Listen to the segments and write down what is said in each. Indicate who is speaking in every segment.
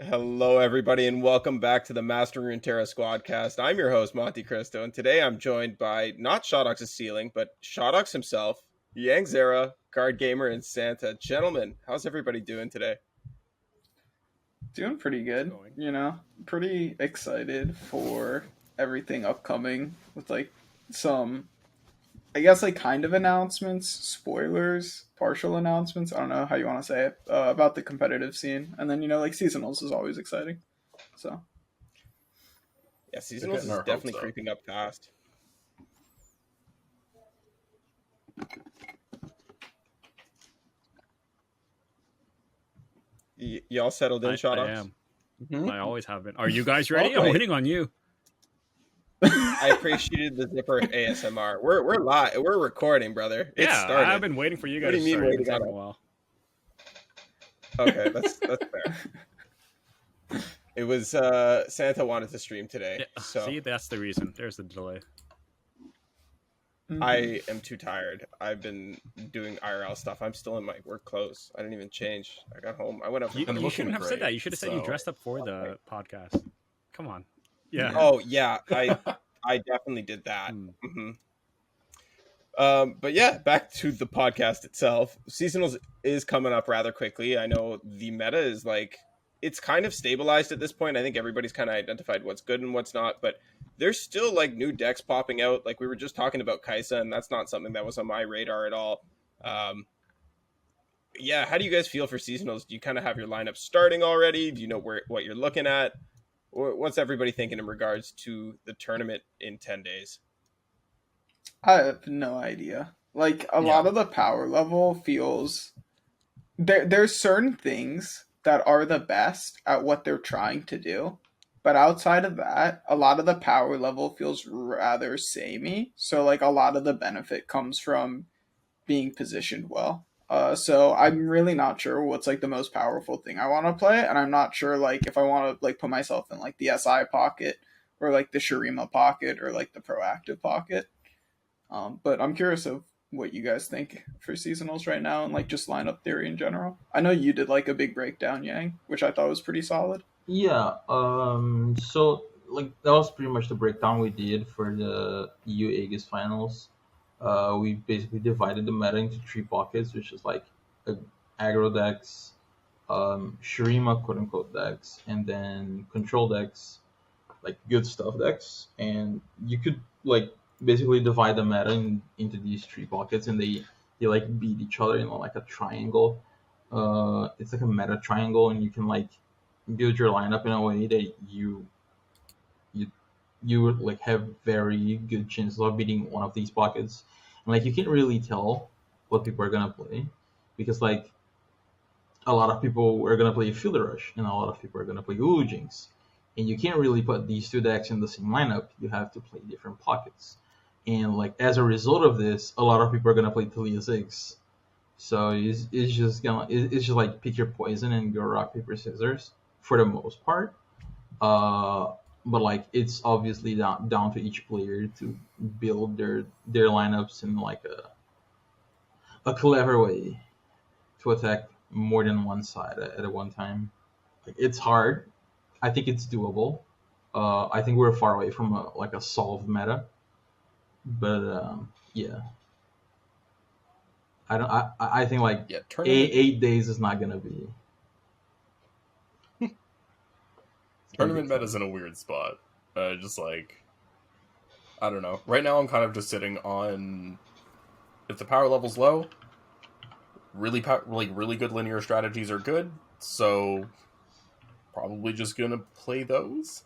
Speaker 1: Hello, everybody, and welcome back to the Master Runeterra Squadcast. I'm your host, MonteXristo, and today I'm joined by not Shadawx's ceiling, but Shadawx himself, Yangzera, CardGamer, and Santa. Gentlemen, how's everybody doing today?
Speaker 2: Doing pretty good, pretty excited for everything upcoming with some, I guess, kind of announcements, spoilers, partial announcements. I don't know how you want to say it, about the competitive scene. And then, seasonals is always exciting. So,
Speaker 1: yeah, seasonals is definitely creeping up fast. Y'all settled in, Shadawx?
Speaker 3: I am. Mm-hmm. I always have been. Are you guys ready? I'm waiting on you.
Speaker 1: I appreciated the Zipper ASMR. We're live. We're recording, brother. It's started.
Speaker 3: I've been waiting for you guys.
Speaker 1: What do you mean waiting
Speaker 3: on a while?
Speaker 1: Okay, that's fair. It was Santa wanted to stream today.
Speaker 3: Yeah,
Speaker 1: so
Speaker 3: see, that's the reason. There's the delay.
Speaker 1: I am too tired. I've been doing IRL stuff. I'm still in my work clothes. I didn't even change. I got home. I went up.
Speaker 3: You shouldn't have said that. You should have said you dressed up for the podcast. Come on. Yeah.
Speaker 1: Oh yeah, I definitely did that. Mm-hmm. But yeah, back to the podcast itself. Seasonals is coming up rather quickly. I know the meta is it's kind of stabilized at this point. I think everybody's kind of identified what's good and what's not, but there's still new decks popping out. Like we were just talking about Kaisa, and that's not something that was on my radar at all. Yeah, how do you guys feel for seasonals? Do you kind of have your lineup starting already? Do you know what you're looking at? What's everybody thinking in regards to the tournament in 10 days?
Speaker 2: I have no idea. A lot of the power level feels there's certain things that are the best at what they're trying to do. But outside of that, a lot of the power level feels rather samey. So a lot of the benefit comes from being positioned well. So I'm really not sure what's the most powerful thing I want to play, and I'm not sure if I want to put myself in the SI pocket or the Shurima pocket or the proactive pocket. But I'm curious of what you guys think for seasonals right now and just lineup theory in general. I know you did a big breakdown, Yang, which I thought was pretty solid.
Speaker 4: Yeah. So that was pretty much the breakdown we did for the EU Aegis finals. We basically divided the meta into 3 pockets, which is aggro decks, Shurima quote unquote decks, and then control decks, good stuff decks. And you could basically divide the meta into these 3 pockets, and they beat each other in a triangle. It's a meta triangle, and you can build your lineup in a way that you would have very good chances of beating one of these pockets. And you can't really tell what people are gonna play, because a lot of people are gonna play Field Rush and a lot of people are gonna play Ulu Jinx, and you can't really put these 2 decks in the same lineup. You have to play different pockets, and as a result of this, a lot of people are gonna play Talia Ziggs. So it's just pick your poison and go rock paper scissors for the most part. But it's obviously down to each player to build their lineups in a clever way to attack more than one side at one time. It's hard. I think it's doable. I think we're far away from a solved meta, but yeah. I think 8 days is not gonna be.
Speaker 5: Tournament meta's in a weird spot. I don't know. Right now I'm kind of just sitting on, if the power level's low, really good linear strategies are good, so probably just gonna play those.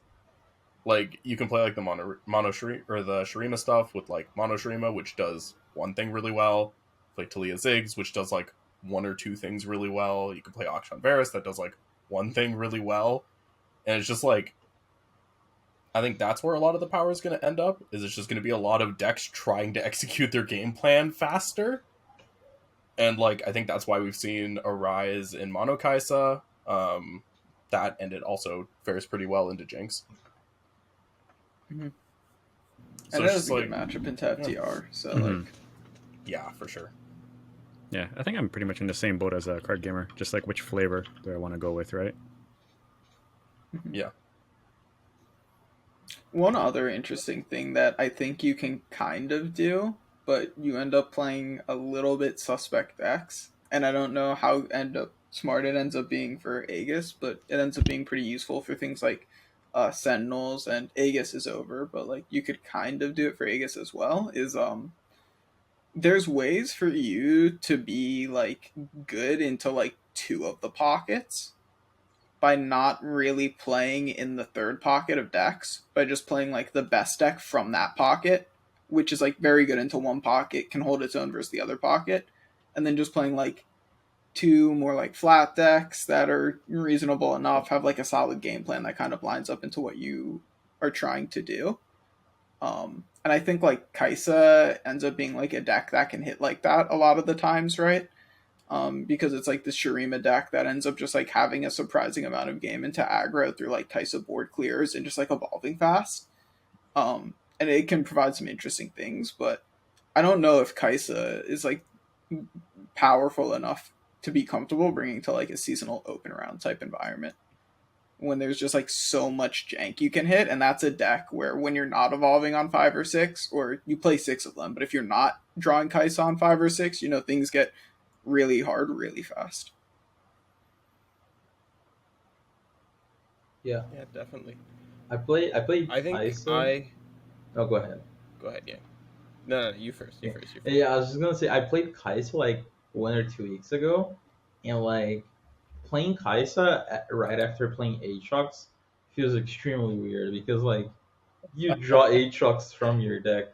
Speaker 5: You can play the mono Shurima, or the Shurima stuff with mono Shurima, which does one thing really well. Play Talia Ziggs, which does 1 or 2 things really well. You can play Akshan Varus, that does 1 thing really well. And it's just I think that's where a lot of the power is going to end up, is it's just going to be a lot of decks trying to execute their game plan faster. And I think that's why we've seen a rise in Mono Kaisa. That ended also fares pretty well into Jinx.
Speaker 2: Mm-hmm. So and that was a good matchup into FTR. So
Speaker 5: yeah, for sure.
Speaker 3: Yeah, I think I'm pretty much in the same boat as a CardGamer. Just which flavor do I want to go with, right?
Speaker 5: Yeah.
Speaker 2: One other interesting thing that I think you can kind of do, but you end up playing a little bit suspect decks, and I don't know how smart it ends up being for Aegis, but it ends up being pretty useful for things like Sentinels, and Aegis is over, but like you could kind of do it for Aegis as well, is there's ways for you to be like good into like two of the pockets by not really playing in the third pocket of decks, by just playing like the best deck from that pocket, which is like very good into one pocket, can hold its own versus the other pocket, and then just playing like two more like flat decks that are reasonable enough, have like a solid game plan that kind of lines up into what you are trying to do. And I think like Kai'Sa ends up being like a deck that can hit like that a lot of the times, right? Because it's like the Shurima deck that ends up just like having a surprising amount of game into aggro through like Kai'Sa board clears and just like evolving fast. And it can provide some interesting things, but I don't know if Kai'Sa is like powerful enough to be comfortable bringing to like a seasonal open round type environment when there's just like so much jank you can hit. And that's a deck where when you're not evolving on 5 or 6, or you play 6 of them, but if you're not drawing Kai'Sa on 5 or 6, you know, things get really hard really fast.
Speaker 4: Yeah,
Speaker 1: definitely.
Speaker 4: I played
Speaker 1: I think
Speaker 4: Kai'Sa. Oh, go ahead.
Speaker 1: Yeah. No, you first.
Speaker 4: Yeah, I was just gonna say I played Kai'Sa like 1 or 2 weeks ago, and like playing Kai'Sa right after playing Aatrox feels extremely weird because like you draw Aatrox from your deck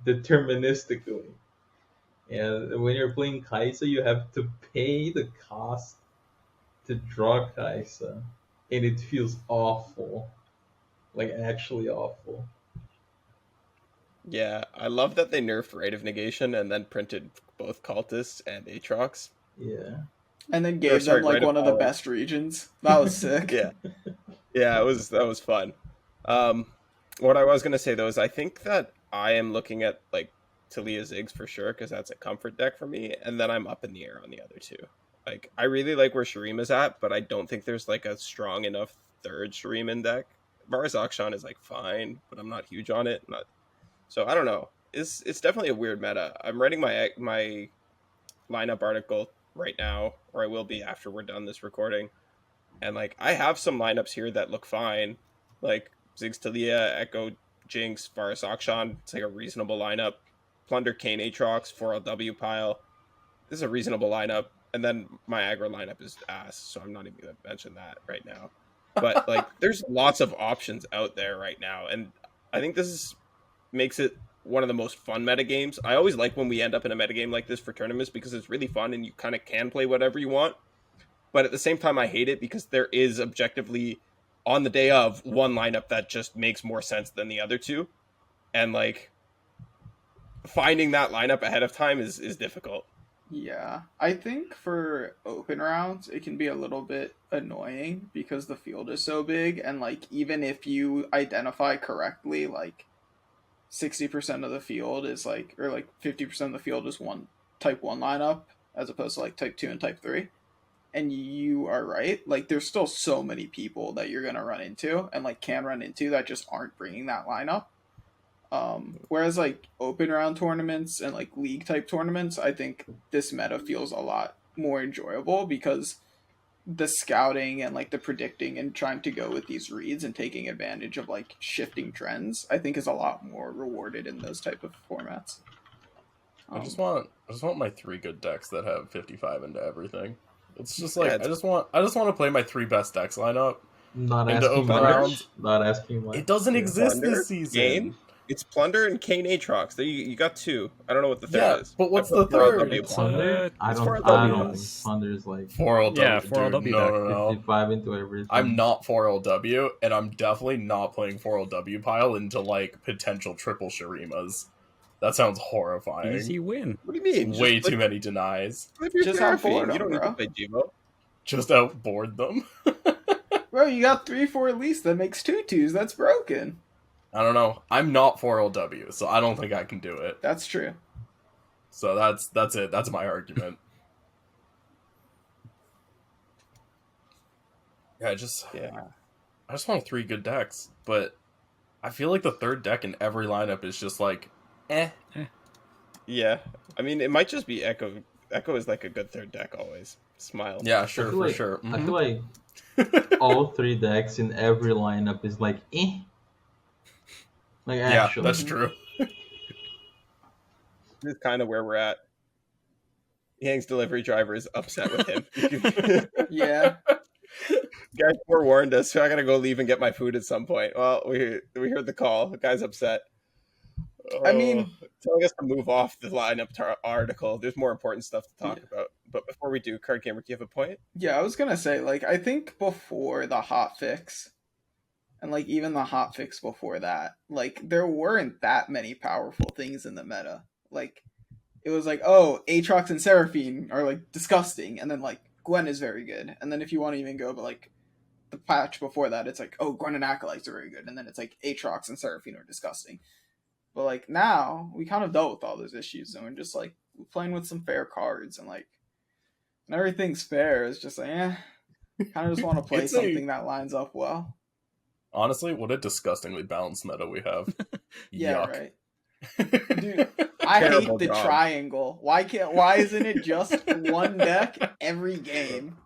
Speaker 4: deterministically, and when you're playing Kai'Sa, you have to pay the cost to draw Kai'Sa, and it feels awful, like actually awful.
Speaker 1: Yeah, I love that they nerfed Rite of Negation and then printed both Cultists and Aatrox.
Speaker 4: Yeah.
Speaker 2: And then gave them like one of the best regions. That was sick.
Speaker 1: Yeah, that was fun. What I was gonna say though is I think that I am looking at like Talia Ziggs for sure because that's a comfort deck for me, and then I'm up in the air on the other two. Like I really like where Shurima's at, but I don't think there's like a strong enough third Shuriman deck. Varus Akshan is like fine, but I'm not huge on it. So I don't know. It's definitely a weird meta. I'm writing my lineup article right now, or I will be after we're done this recording. And like I have some lineups here that look fine, like Ziggs Talia, Echo Jinx, Varus Akshan. It's like a reasonable lineup. Plunder Kayn Aatrox, 4LW pile. This is a reasonable lineup. And then my aggro lineup is ass, so I'm not even gonna mention that right now. But like there's lots of options out there right now, and I think this makes it one of the most fun metagames. I always like when we end up in a metagame like this for tournaments because it's really fun and you kind of can play whatever you want. But at the same time, I hate it because there is objectively, on the day of, one lineup that just makes more sense than the other two. And like finding that lineup ahead of time is difficult.
Speaker 2: Yeah, I think for open rounds, it can be a little bit annoying because the field is so big. And like, even if you identify correctly, like 60% of the field is like, or like 50% of the field is one type 1 lineup as opposed to like type 2 and type 3. And you are right, like there's still so many people that you're going to run into and like can run into that just aren't bringing that lineup. Whereas like open round tournaments and like league type tournaments, I think this meta feels a lot more enjoyable because the scouting and like the predicting and trying to go with these reads and taking advantage of like shifting trends, I think is a lot more rewarded in those type of formats.
Speaker 5: I just want my 3 good decks that have 55 into everything. It's just like I just want to play my 3 best decks lineup.
Speaker 4: Not asking much. Not asking much.
Speaker 5: It doesn't exist this season.
Speaker 1: Game? It's Plunder and Kayn Aatrox. There you got 2. I don't know what the third is.
Speaker 5: But what's the third?
Speaker 4: Plunder? I don't think Plunder's like
Speaker 5: 4LW.
Speaker 3: Yeah, 4LW.
Speaker 5: No.
Speaker 4: 55 into everything.
Speaker 5: I'm not 4LW, and I'm definitely not playing 4LW pile into like potential triple Shurimas. That sounds horrifying.
Speaker 3: Easy win.
Speaker 1: What do you mean?
Speaker 5: Way too many denies.
Speaker 2: Just outboard them,
Speaker 1: you don't need to play Gmo.
Speaker 5: Just outboard them.
Speaker 2: Bro, you got 3-4 at least. That makes 2/2s. That's broken.
Speaker 5: I don't know. I'm not 4LW, so I don't think I can do it.
Speaker 2: That's true.
Speaker 5: So that's it. That's my argument. I just want 3 good decks, but I feel like the third deck in every lineup is just like, eh.
Speaker 1: Yeah, I mean, it might just be Echo. Echo is like a good third deck always. Smile.
Speaker 5: Yeah, sure, for
Speaker 4: like,
Speaker 5: sure.
Speaker 4: I feel like all 3 decks in every lineup is like, eh. Like, actually.
Speaker 5: Yeah, that's true.
Speaker 1: This is kind of where we're at. Yang's delivery driver is upset with him.
Speaker 2: Yeah.
Speaker 1: Guys forewarned us, so I gotta go leave and get my food at some point. Well, we heard the call. The guy's upset.
Speaker 2: I mean,
Speaker 1: telling us to move off the lineup article. There's more important stuff to talk about. But before we do, CardGamer, do you have a point?
Speaker 2: Yeah, I was gonna say, like, I think before the hotfix, and like even the hotfix before that, like there weren't that many powerful things in the meta. Like, it was like, oh, Aatrox and Seraphine are like disgusting, and then like Gwen is very good, and then if you want to even go, but like the patch before that, it's like, oh, Gwen and Acolytes are very good, and then it's like Aatrox and Seraphine are disgusting. But like now, we kind of dealt with all those issues, and we're just like playing with some fair cards, and like when everything's fair, it's just like, kind of just want to play something that lines up well.
Speaker 5: Honestly, what a disgustingly balanced meta we have.
Speaker 2: Yeah,
Speaker 5: Yuck.
Speaker 2: right. Dude, I hate the triangle. Why isn't it just one deck every game?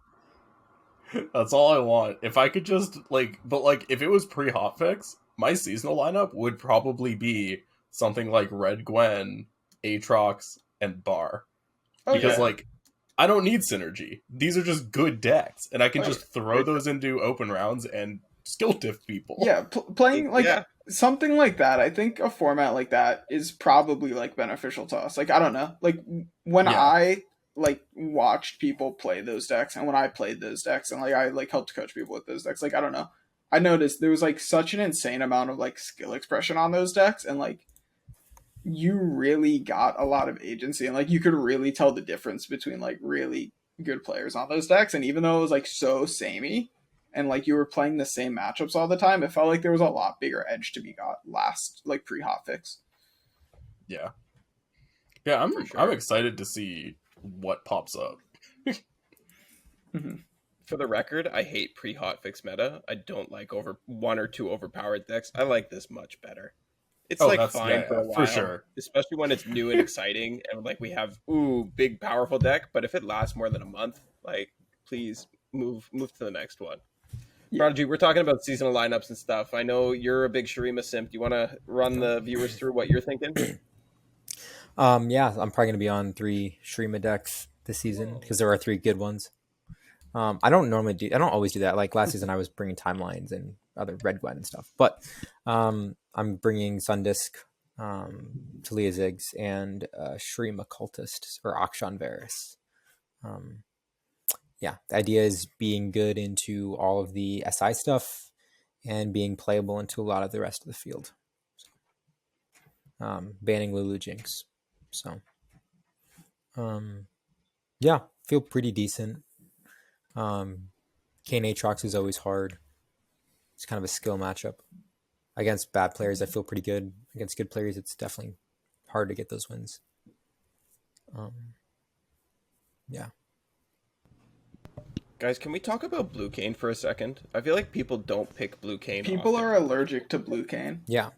Speaker 5: That's all I want. If I could just if it was pre-hotfix, my seasonal lineup would probably be something like Red Gwen, Aatrox, and Bar. Because I don't need synergy. These are just good decks, and I can just throw those into open rounds and skill diff people.
Speaker 2: Yeah, playing something like that. I think a format like that is probably like beneficial to us. Like, I don't know. Like when I like watched people play those decks, and when I played those decks, and like I like helped coach people with those decks, like I don't know. I noticed there was like such an insane amount of like skill expression on those decks, and like you really got a lot of agency, and like you could really tell the difference between like really good players on those decks. And even though it was like so samey, and like you were playing the same matchups all the time, it felt like there was a lot bigger edge to be got last, like pre-hotfix.
Speaker 5: Yeah, I'm excited to see what pops up.
Speaker 1: For the record, I hate pre-hotfix meta. I don't like over 1 or 2 overpowered decks. I like this much better. It's fine for a while,
Speaker 5: for sure,
Speaker 1: especially when it's new and exciting, and like we have big powerful deck. But if it lasts more than a month, like please move to the next one. Yeah. Prodigy, we're talking about seasonal lineups and stuff. I know you're a big Shurima simp. Do you want to run the viewers through what you're thinking?
Speaker 6: Yeah, I'm probably going to be on 3 Shurima decks this season because there are 3 good ones. I don't always do that. Like last season, I was bringing timelines and other Red Gwen and stuff. But I'm bringing Sundisk, Talia Ziggs, and Shurima Cultist or Akshan Varus. The idea is being good into all of the SI stuff and being playable into a lot of the rest of the field. Banning Lulu Jinx. So, feel pretty decent. Kayn Aatrox is always hard. It's kind of a skill matchup. Against bad players, I feel pretty good. Against good players, it's definitely hard to get those wins.
Speaker 1: Guys, can we talk about Blue Kayn for a second? I feel like people don't pick Blue Kayn.
Speaker 2: People are allergic to Blue Kayn.
Speaker 6: Yeah.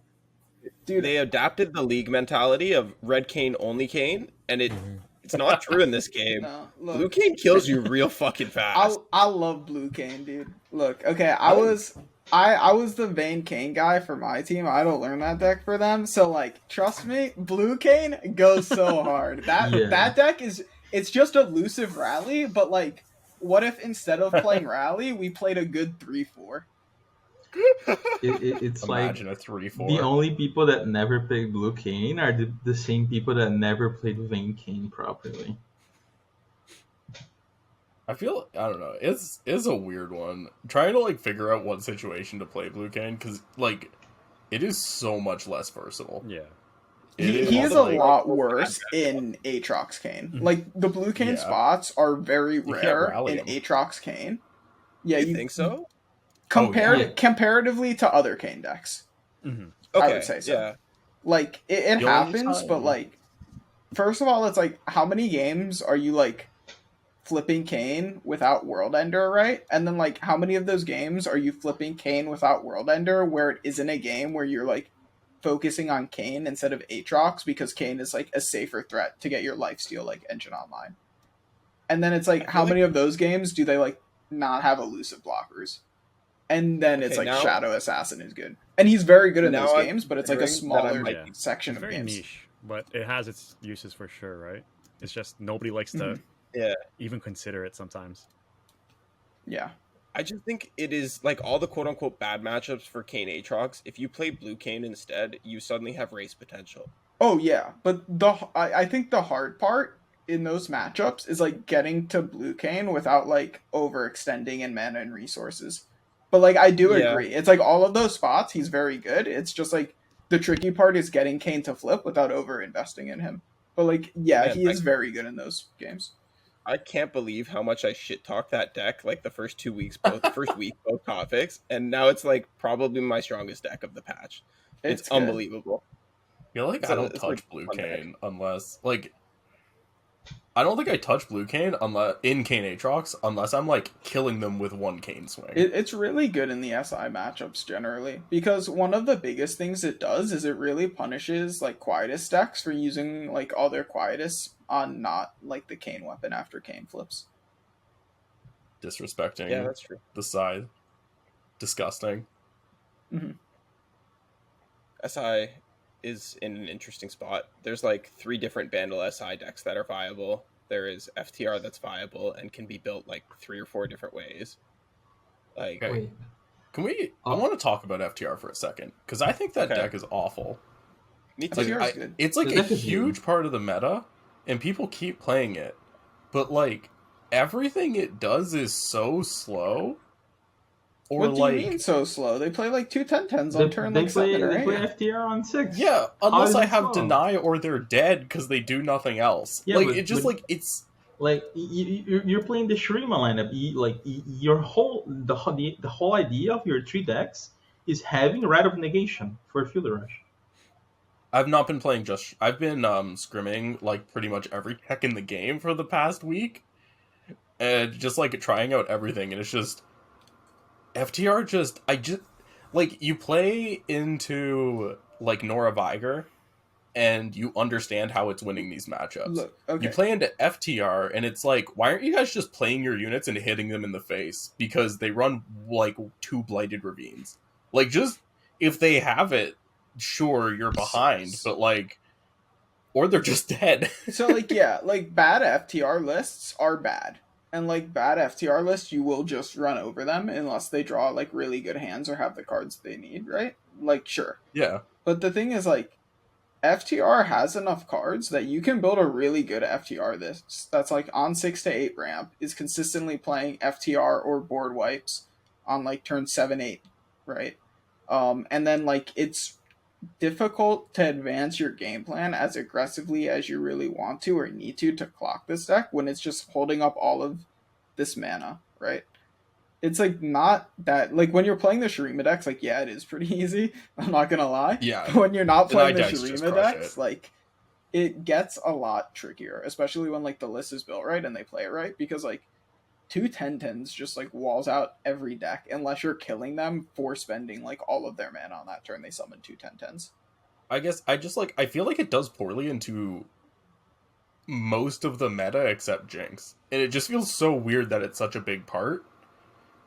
Speaker 1: Dude, they adapted the league mentality of Red Kayn, only Kayn, and it's not true in this game. No, look, Blue Kayn kills you real fucking fast.
Speaker 2: I love Blue Kayn, dude. Look, okay, I was the Vayne Kayn guy for my team. I don't learn that deck for them, so like, trust me, Blue Kayn goes so hard. That deck it's just elusive rally, but like, what if instead of playing rally, we played a good 3-4?
Speaker 4: It's
Speaker 5: Imagine
Speaker 4: like
Speaker 5: a 3-4.
Speaker 4: The only people that never played Blue Kayn are the same people that never played Vayne Kayn properly.
Speaker 5: I don't know. It's a weird one. Trying to like figure out what situation to play Blue Kayn because like it is so much less versatile.
Speaker 3: Yeah.
Speaker 2: He is a lot worse in Aatrox Kayn. Like, the Blue Kayn spots are very rare in Aatrox Kayn. Yeah,
Speaker 1: you think so?
Speaker 2: Comparatively to other Kayn decks.
Speaker 1: Okay,
Speaker 2: I would say so. Yeah. Like, it happens, but like, first of all, it's like, how many games are you like flipping Kayn without World Ender, right? And then like how many of those games are you flipping Kayn without World Ender where it isn't a game where you're like focusing on Kayn instead of Aatrox because Kayn is like a safer threat to get your lifesteal like engine online. And then it's like how many of those games do they like not have elusive blockers? And then it's like
Speaker 1: now,
Speaker 2: Shadow Assassin is good. And he's very good in those games, but it's like a smaller section of games.
Speaker 3: Niche, but it has its uses for sure, right? It's just nobody likes to even consider it sometimes.
Speaker 2: Yeah.
Speaker 1: I just think it is like all the quote-unquote bad matchups for Kayn Aatrox. If you play blue Kayn instead, you suddenly have race potential.
Speaker 2: Oh, yeah. But I think the hard part in those matchups is like getting to blue Kayn without like overextending in mana and resources. But like I do agree. It's like all of those spots, he's very good. It's just like the tricky part is getting Kayn to flip without over-investing in him. But like, he is very good in those games.
Speaker 1: I can't believe how much I shit talked that deck like the first 2 weeks, both hotfix, and now it's like probably my strongest deck of the patch. It's unbelievable.
Speaker 5: I I don't touch blue Kayn unless like I don't think I touch blue Kayn unless in Kayn Aatrox unless I'm like killing them with one Kayn swing.
Speaker 2: It's really good in the SI matchups generally because one of the biggest things it does is it really punishes like Quietus decks for using like all their Quietus on not like the Kayn weapon after Kayn flips.
Speaker 5: Disrespecting.
Speaker 1: Yeah, that's true.
Speaker 5: The side. Disgusting.
Speaker 2: Mm-hmm.
Speaker 1: SI is in an interesting spot. There's like 3 different Bandle SI decks that are viable. There is FTR that's viable and can be built like 3 or 4 different ways. Like,
Speaker 5: okay. Can we? I want to talk about FTR for a second because I think that deck is awful.
Speaker 1: Me too.
Speaker 5: Like, it's like a huge part of the meta, and people keep playing it, but like everything it does is so slow. Or
Speaker 2: what do you mean so slow? They play like 2 10-10s on turn like 7 or 8.
Speaker 4: They play FTR on 6.
Speaker 5: Yeah, unless I have deny or they're dead because they do nothing else. Yeah, like it just like it's
Speaker 4: like you're playing the Shurima lineup. Your the whole idea of your 3 decks is having Rite of Negation for Field Rush.
Speaker 5: I've not been playing I've been scrimming like pretty much every deck in the game for the past week, and just like trying out everything, and it's just. FTR like you play into like Nora Viger and you understand how it's winning these matchups.
Speaker 2: Look, okay.
Speaker 5: You play into FTR and it's like, why aren't you guys just playing your units and hitting them in the face? Because they run like 2 Blighted Ravines. Like just if they have it, sure you're behind, but like or they're just dead.
Speaker 2: So like like bad FTR lists are bad. And, like, bad FTR lists, you will just run over them unless they draw, like, really good hands or have the cards they need, right? Like, sure.
Speaker 5: Yeah.
Speaker 2: But the thing is, like, FTR has enough cards that you can build a really good FTR list that's, like, on 6 to 8 ramp, is consistently playing FTR or board wipes on, like, turn 7, 8, right? And then, like, it's difficult to advance your game plan as aggressively as you really want to or need to clock this deck when it's just holding up all of this mana, right? It's like not that like when you're playing the Shurima decks, like it is pretty easy. I'm not gonna lie.
Speaker 5: Yeah.
Speaker 2: But when you're not playing the Shurima decks, like it gets a lot trickier, especially when like the list is built right and they play it right, because like 2 10-10s just like walls out every deck unless you're killing them for spending like all of their mana on that turn they summon 2 10-10s.
Speaker 5: I guess I feel like it does poorly into most of the meta except Jinx. And it just feels so weird that it's such a big part.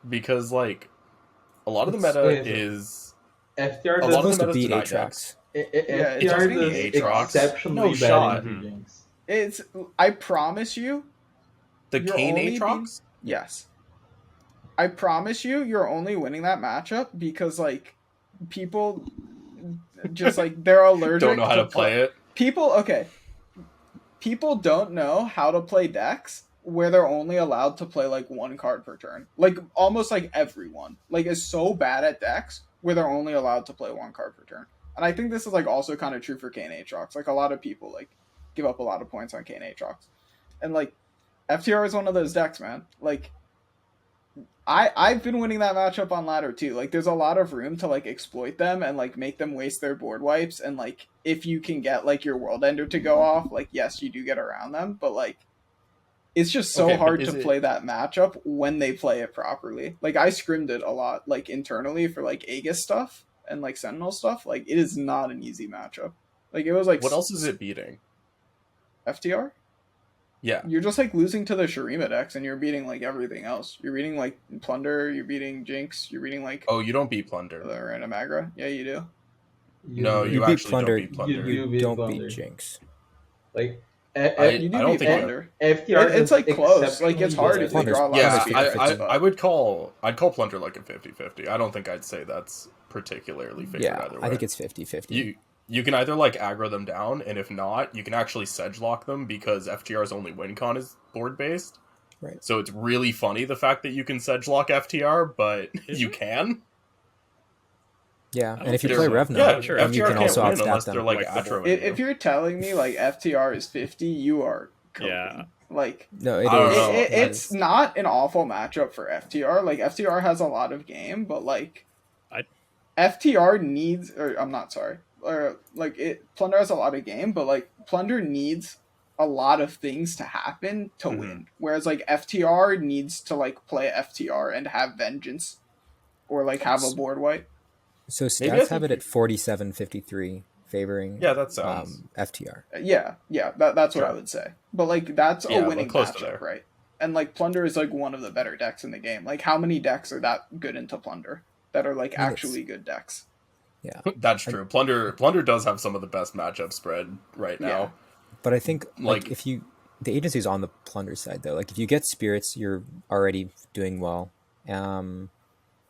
Speaker 5: Because like a lot of the meta is
Speaker 4: FTR
Speaker 5: a lot of the
Speaker 6: meta
Speaker 5: beat
Speaker 6: Aatrox.
Speaker 4: FTR does exceptionally bad into Jinx.
Speaker 2: It's I promise you
Speaker 5: the Kayn Aatrox?
Speaker 2: Yes. I promise you're only winning that matchup because, like, people just, like, they're allergic
Speaker 5: don't know how to play it.
Speaker 2: People don't know how to play decks where they're only allowed to play, like, 1 card per turn. Like, almost, like, everyone. Like, is so bad at decks where they're only allowed to play 1 card per turn. And I think this is, like, also kind of true for Kayn Aatrox. Like, a lot of people, like, give up a lot of points on Kayn Aatrox. And, like, FTR is one of those decks, man. Like, I've been winning that matchup on ladder too. Like, there's a lot of room to like exploit them and like make them waste their board wipes. And like, if you can get like your World Ender to go off, like yes, you do get around them. But like, it's just so hard to play that matchup when they play it properly. Like, I scrimmed it a lot, like, internally for, like, Aegis stuff and, like, Sentinel stuff. Like, it is not an easy matchup. Like, it was, like...
Speaker 5: What else is it beating?
Speaker 2: FTR?
Speaker 5: Yeah.
Speaker 2: You're just, like, losing to the Shurima decks, and you're beating, like, everything else. You're beating, like, Plunder, you're beating Jinx, you're beating, like...
Speaker 5: Oh, you don't beat Plunder.
Speaker 2: The random aggro? Yeah, you do.
Speaker 5: No, you actually Plunder, don't beat Plunder.
Speaker 6: You don't beat Jinx.
Speaker 4: Like...
Speaker 2: you do beat Plunder. FTR it's like close. Like it's hard if you draw a lot of speed.
Speaker 5: I'd call Plunder like a 50-50. I don't think I'd say that's particularly favored either way.
Speaker 6: I think it's 50-50.
Speaker 5: You can either like aggro them down, and if not, you can actually sedge lock them because FTR's only win con is board based.
Speaker 6: Right.
Speaker 5: So it's really funny the fact that you can sedge lock FTR, but you can.
Speaker 6: Yeah, and if you play Revna,
Speaker 5: sure.
Speaker 6: you can also outstat them.
Speaker 5: Like
Speaker 2: if you're telling me like FTR is 50, you are coping.
Speaker 3: Yeah.
Speaker 2: Like
Speaker 6: no,
Speaker 2: it's not an awful matchup for FTR. Like FTR has a lot of game, but like FTR needs, or I'm not sorry, or like Plunder has a lot of game, but like Plunder needs a lot of things to happen to win. Whereas like FTR needs to like play FTR and have vengeance, or like have a board wipe.
Speaker 6: So stats have it at 47-53 favoring
Speaker 5: that sounds
Speaker 6: FTR.
Speaker 2: Yeah, that's what I would say. But like that's a winning matchup, right? And like Plunder is like one of the better decks in the game. Like how many decks are that good into Plunder that are like actually good decks?
Speaker 6: Yeah.
Speaker 5: That's true. Plunder does have some of the best matchup spread right now.
Speaker 6: Yeah. But I think like if the agency's on the Plunder side though. Like if you get Spirits, you're already doing well.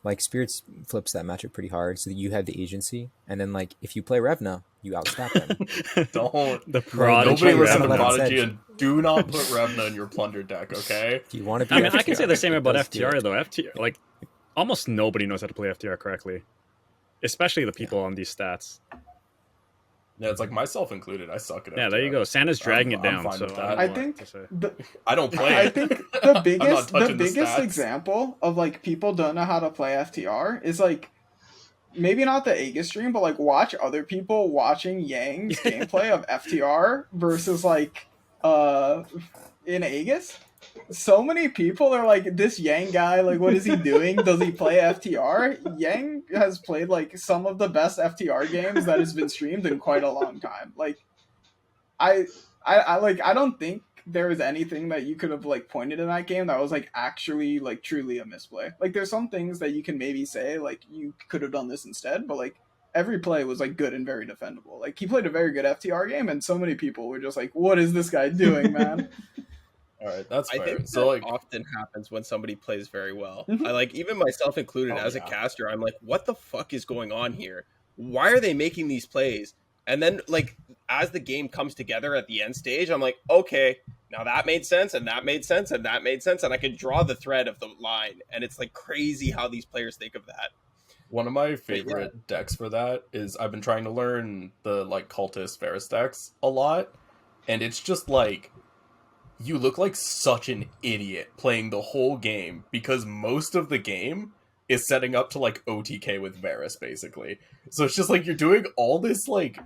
Speaker 6: Like Spirits flips that matchup pretty hard, so that you have the agency, and then like if you play Revna, you outstat them.
Speaker 5: Don't
Speaker 3: the Prodigy.
Speaker 5: Nobody listen to Prodigy and do not put Revna in your Plunder deck, okay?
Speaker 6: Do you want to? Be
Speaker 3: I mean, I can say the same about FTR though. FTR, like almost nobody knows how to play FTR correctly, especially the people on these stats.
Speaker 5: Yeah, it's like myself included. I suck at it.
Speaker 3: Yeah, there you go. Santa's dragging it down. So
Speaker 2: I think
Speaker 5: I don't play.
Speaker 2: I think the biggest example of like people don't know how to play FTR is like maybe not the Aegis stream, but like watch other people watching Yang's gameplay of FTR versus like in Aegis. So many people are like, this Yang guy, like, what is he doing? Does he play FTR? Yang has played, like, some of the best FTR games that has been streamed in quite a long time. Like, I don't think there was anything that you could have, like, pointed in that game that was, like, actually, like, truly a misplay. Like, there's some things that you can maybe say, like, you could have done this instead, but, like, every play was, like, good and very defendable. Like, he played a very good FTR game, and so many people were just like, what is this guy doing, man?
Speaker 5: All right, that's fair.
Speaker 1: I think
Speaker 5: so like
Speaker 1: often happens when somebody plays very well. I like even myself included as a caster. I'm like, what the fuck is going on here? Why are they making these plays? And then like as the game comes together at the end stage, I'm like, okay, now that made sense, and that made sense, and that made sense, and I can draw the thread of the line. And it's like crazy how these players think of that.
Speaker 5: One of my favorite decks for that is I've been trying to learn the like cultist Varus decks a lot, and it's just like. You look like such an idiot playing the whole game because most of the game is setting up to like OTK with Varus basically. So it's just like you're doing all this like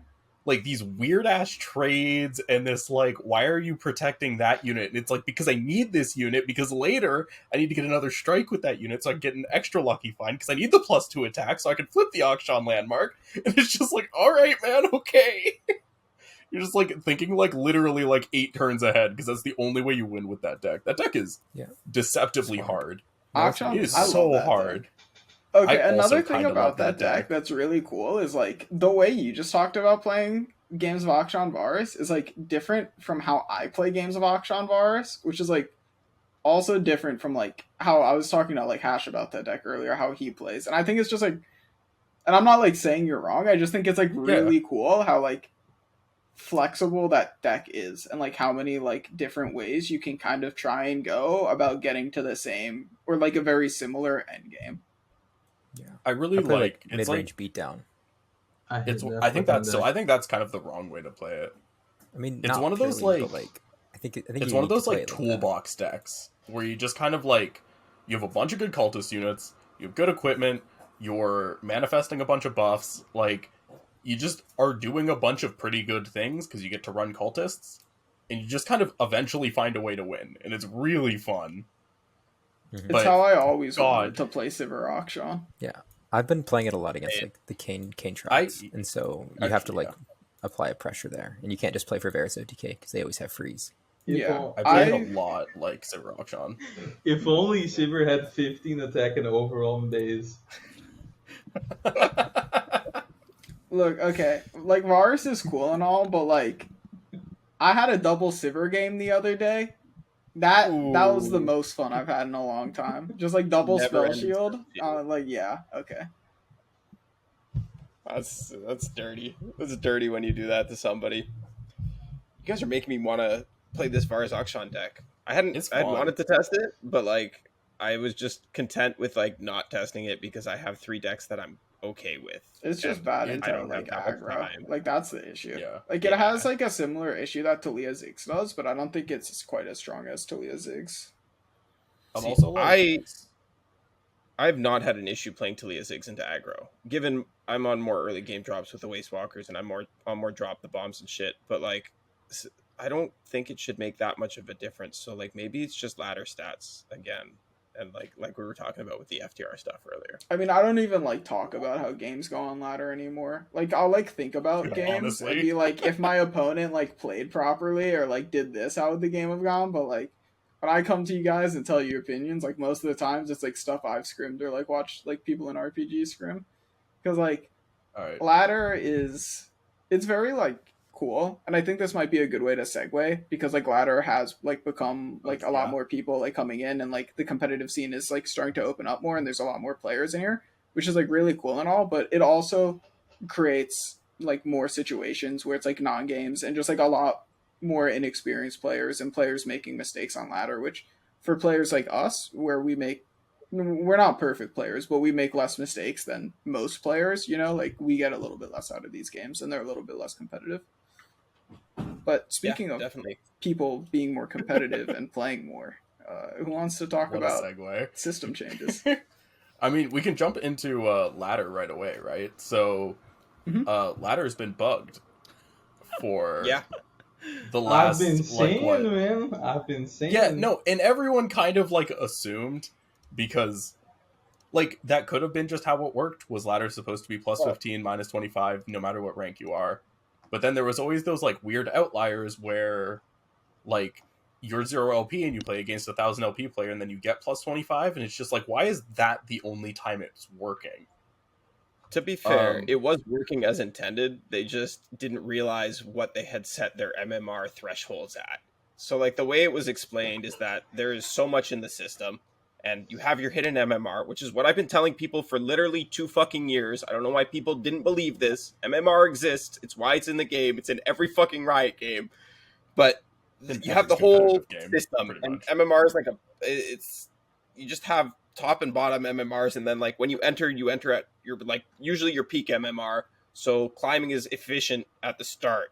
Speaker 5: these weird ass trades and this like, why are you protecting that unit? And it's like, because I need this unit because later I need to get another strike with that unit so I can get an extra lucky find because I need the +2 attack so I can flip the Auction landmark. And it's just like, all right, man, okay. You're just like thinking like literally like 8 turns ahead because that's the only way you win with that deck. That deck is deceptively hard.
Speaker 2: Auction,
Speaker 5: it is so hard.
Speaker 2: Okay, another thing about that deck that's really cool is like the way you just talked about playing games of Auction Varus is like different from how I play games of Auction Varus, which is like also different from like how I was talking to like Hash about that deck earlier, how he plays. And I think it's just like, and I'm not like saying you're wrong, I just think it's like really cool how like flexible that deck is and like how many like different ways you can kind of try and go about getting to the same or like a very similar end game.
Speaker 5: I really like
Speaker 6: it's mid-range beatdown.
Speaker 5: I think that's kind of the wrong way to play it.
Speaker 6: I mean,
Speaker 5: it's one of those
Speaker 6: I think
Speaker 5: it's one of those like toolbox decks where you just kind of like you have a bunch of good cultist units, you have good equipment, you're manifesting a bunch of buffs, like you just are doing a bunch of pretty good things because you get to run cultists. and you just kind of eventually find a way to win, and it's really fun.
Speaker 2: It's how I always wanted to play Sivir Sean.
Speaker 6: Yeah, I've been playing it a lot against like the Kayn traps, and so you have to like apply a pressure there, and you can't just play for Varus OTK because they always have freeze.
Speaker 2: Yeah,
Speaker 5: I played a lot like Sivir Sean.
Speaker 4: If only Sivir had 15 attack and overwhelm days.
Speaker 2: Look, okay, like Varus is cool and all, but like I had a double Sivir game the other day. That was the most fun I've had in a long time. Just like double spell shield. Like yeah, okay.
Speaker 1: That's dirty. That's dirty when you do that to somebody. You guys are making me want to play this Varus Akshan deck. I wanted to test it, but like I was just content with like not testing it because I have 3 decks that I'm okay with.
Speaker 2: It's just bad until like aggro. Like that's the issue. Yeah. Like it has like a similar issue that Talia Ziggs does, but I don't think it's quite as strong as Talia Ziggs.
Speaker 1: I've not had an issue playing Talia Ziggs into aggro. Given I'm on more early game drops with the Waste Walkers and I'm more drop the bombs and shit, but like I don't think it should make that much of a difference. So like maybe it's just ladder stats again. And like we were talking about with the FTR stuff earlier.
Speaker 2: I mean, I don't even like talk about how games go on ladder anymore. Like I'll like think about games and be like, if my opponent like played properly or like did this, how would the game have gone? But like when I come to you guys and tell you opinions, like most of the times it's like stuff I've scrimmed or like watched like people in RPG scrim. Because like ladder it's very like cool, and I think this might be a good way to segue because like ladder has like become like a lot more people like coming in, and like the competitive scene is like starting to open up more, and there's a lot more players in here, which is like really cool and all, but it also creates like more situations where it's like non-games and just like a lot more inexperienced players and players making mistakes on ladder, which for players like us, where we're not perfect players, but we make less mistakes than most players, you know, like we get a little bit less out of these games and they're a little bit less competitive. But speaking of people being more competitive and playing more, who wants to talk about system changes?
Speaker 5: I mean, we can jump into ladder right away, right? So ladder's been bugged for the last...
Speaker 4: I've been saying, man. I've been saying.
Speaker 5: Yeah, no, and everyone kind of like assumed, because like that could have been just how it worked, was ladder supposed to be plus 15, minus 25, no matter what rank you are. But then there was always those like weird outliers where like you're 0 LP and you play against 1,000 LP player and then you get plus 25, and it's just like, why is that the only time it's working?
Speaker 1: To be fair, it was working as intended. They just didn't realize what they had set their MMR thresholds at. So like the way it was explained is that there is so much in the system, and you have your hidden MMR, which is what I've been telling people for literally 2 fucking years. I don't know why people didn't believe this. MMR exists. It's why it's in the game. It's in every fucking Riot game. But you have the whole system, and MMR is like you just have top and bottom MMRs, and then like when you enter at your like usually your peak MMR. So climbing is efficient at the start.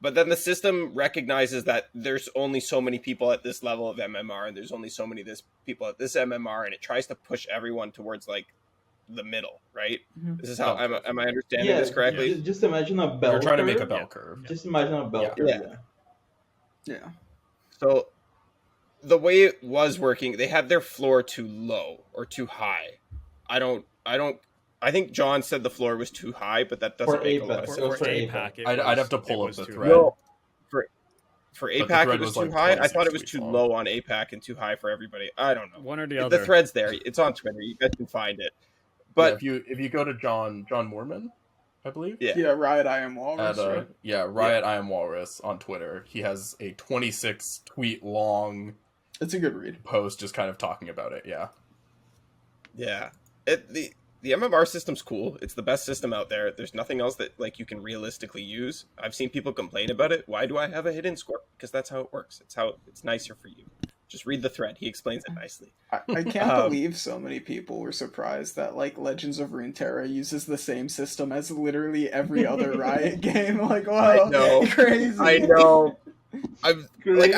Speaker 1: But then the system recognizes that there's only so many people at this level of MMR, and there's only so many people at this MMR, and it tries to push everyone towards like the middle, right? Mm-hmm. This is how am I understanding this correctly?
Speaker 4: Just imagine a bell curve.
Speaker 5: They're trying to make a bell curve.
Speaker 4: Just imagine a bell curve.
Speaker 2: Yeah.
Speaker 1: So the way it was working, they had their floor too low or too high. I think John said the floor was too high, but that doesn't make a lot of sense.
Speaker 3: For APAC,
Speaker 5: I'd have to pull up the thread.
Speaker 1: No, for APAC, it was too high. I thought it was too low on APAC and too high for everybody. I don't know.
Speaker 3: One or the other.
Speaker 1: The thread's there. It's on Twitter. You guys can find it. But
Speaker 5: if you go to John Moorman, I believe.
Speaker 2: Yeah, Riot I Am Walrus.
Speaker 5: Riot I Am Walrus on Twitter. He has a 26 tweet long.
Speaker 2: It's a good read.
Speaker 5: Post just kind of talking about it. Yeah.
Speaker 1: Yeah. The MMR system's cool. It's the best system out there. There's nothing else that like you can realistically use. I've seen people complain about it. Why do I have a hidden score? Because that's how it works. It's nicer for you. Just read the thread. He explains it nicely.
Speaker 2: I can't believe so many people were surprised that like Legends of Runeterra uses the same system as literally every other Riot game. Like, wow,
Speaker 1: I know.
Speaker 2: Crazy.
Speaker 1: I know. I've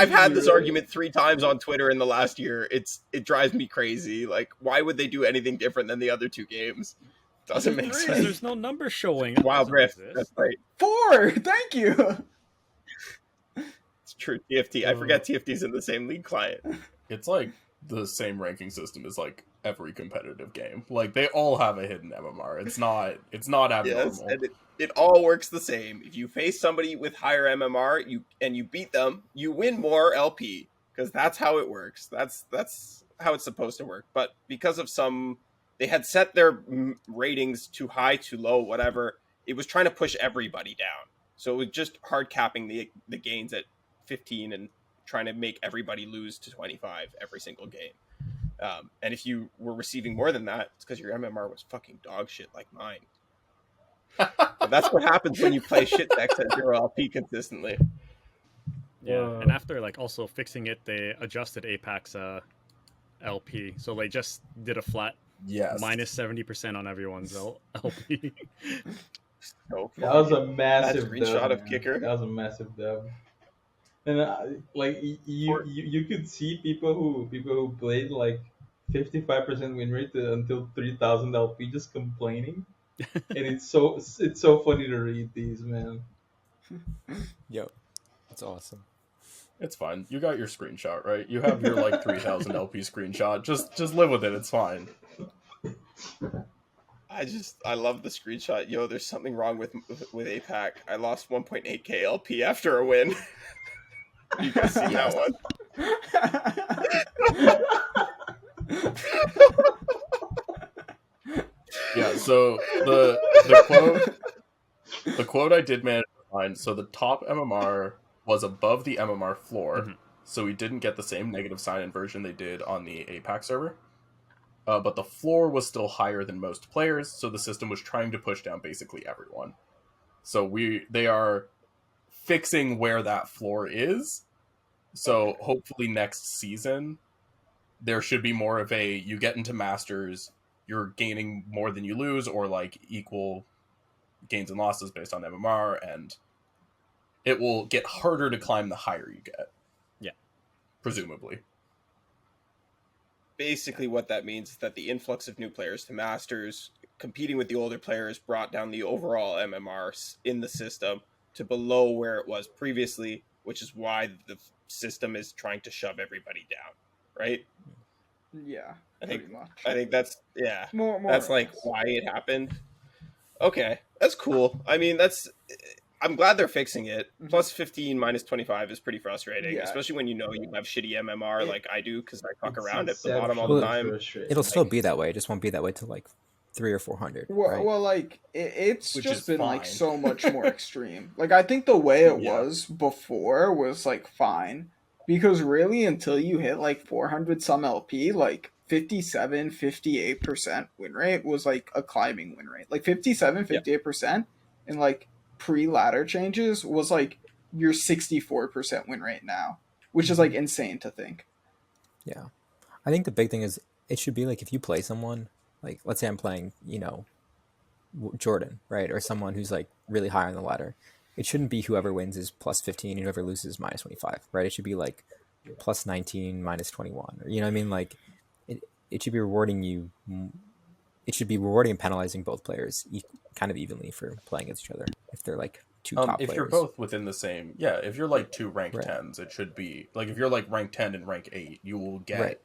Speaker 1: had this argument 3 times on Twitter in the last year. It drives me crazy. Like, why would they do anything different than the other 2 games? Doesn't make sense.
Speaker 3: There's no number showing.
Speaker 1: Wild Rift. That's right.
Speaker 2: 4. Thank you.
Speaker 1: It's true. TFT. I forget TFT's in the same league client.
Speaker 5: It's like the same ranking system as like every competitive game. Like they all have a hidden MMR. It's not abnormal.
Speaker 1: Yes, and it all works the same. If you face somebody with higher MMR, you beat them, you win more LP, because that's how it works. That's how it's supposed to work. But because of they had set their ratings too high, too low, whatever. It was trying to push everybody down. So it was just hard capping the gains at 15 and trying to make everybody lose to 25 every single game. And if you were receiving more than that, it's because your MMR was fucking dog shit like mine. But that's what happens when you play shit decks at 0 LP consistently.
Speaker 3: Yeah, and after like also fixing it, they adjusted Apex LP, so they just did a flat minus 70% on everyone's LP.
Speaker 1: So
Speaker 4: that was a massive
Speaker 1: screenshot
Speaker 4: dub,
Speaker 1: of Kicker.
Speaker 4: That was a massive dub. And like you could see people who played like 55% win rate until 3000 LP just complaining, and it's so funny to read these, man.
Speaker 6: Yo, that's awesome.
Speaker 5: It's fine. You got your screenshot, right? You have your like 3000 LP screenshot. Just live with it. It's fine.
Speaker 1: I love the screenshot. Yo, there's something wrong with APAC. I lost 1.8k LP after a win. You can see that one.
Speaker 5: Yeah, so the quote I did manage to find, so the top MMR was above the MMR floor, so we didn't get the same negative sign inversion they did on the APAC server. But the floor was still higher than most players, so the system was trying to push down basically everyone. So they are fixing where that floor is. So hopefully next season, there should be more of you get into Masters, you're gaining more than you lose, or like equal gains and losses based on MMR, and it will get harder to climb the higher you get.
Speaker 3: Yeah.
Speaker 5: Presumably.
Speaker 1: Basically what that means is that the influx of new players to Masters competing with the older players brought down the overall MMR in the system to below where it was previously, which is why the system is trying to shove everybody down, right?
Speaker 2: Yeah,
Speaker 1: I think that's
Speaker 2: more
Speaker 1: that's like why it happened. Okay, that's cool. I mean, I'm glad they're fixing it. Plus 15 minus 25 is pretty frustrating, especially when you have shitty MMR like I do, because I fuck around at the bottom all the time.
Speaker 6: It'll still be that way. It just won't be that way till like 300 or 400.
Speaker 2: Well, like it's just been fine. Like so much more extreme. Like I think the way it was before was like fine, because really until you hit like 400 some LP, like 57, 58% win rate was like a climbing win rate. Like 57, 58% and like pre-ladder changes was like your 64% win rate now, which is like insane to think.
Speaker 6: Yeah. I think the big thing is it should be like if you play someone, like let's say I'm playing, Jordan, right? Or someone who's like really high on the ladder. It shouldn't be whoever wins is plus 15 and whoever loses is minus 25, right? It should be like plus 19, minus 21. Or, you know what I mean? Like it should be rewarding you. It should be rewarding and penalizing both players kind of evenly for playing against each other. If they're like two top players.
Speaker 5: If you're both within the same, if you're like two rank 10s, it should be like if you're like rank 10 and rank 8, you will get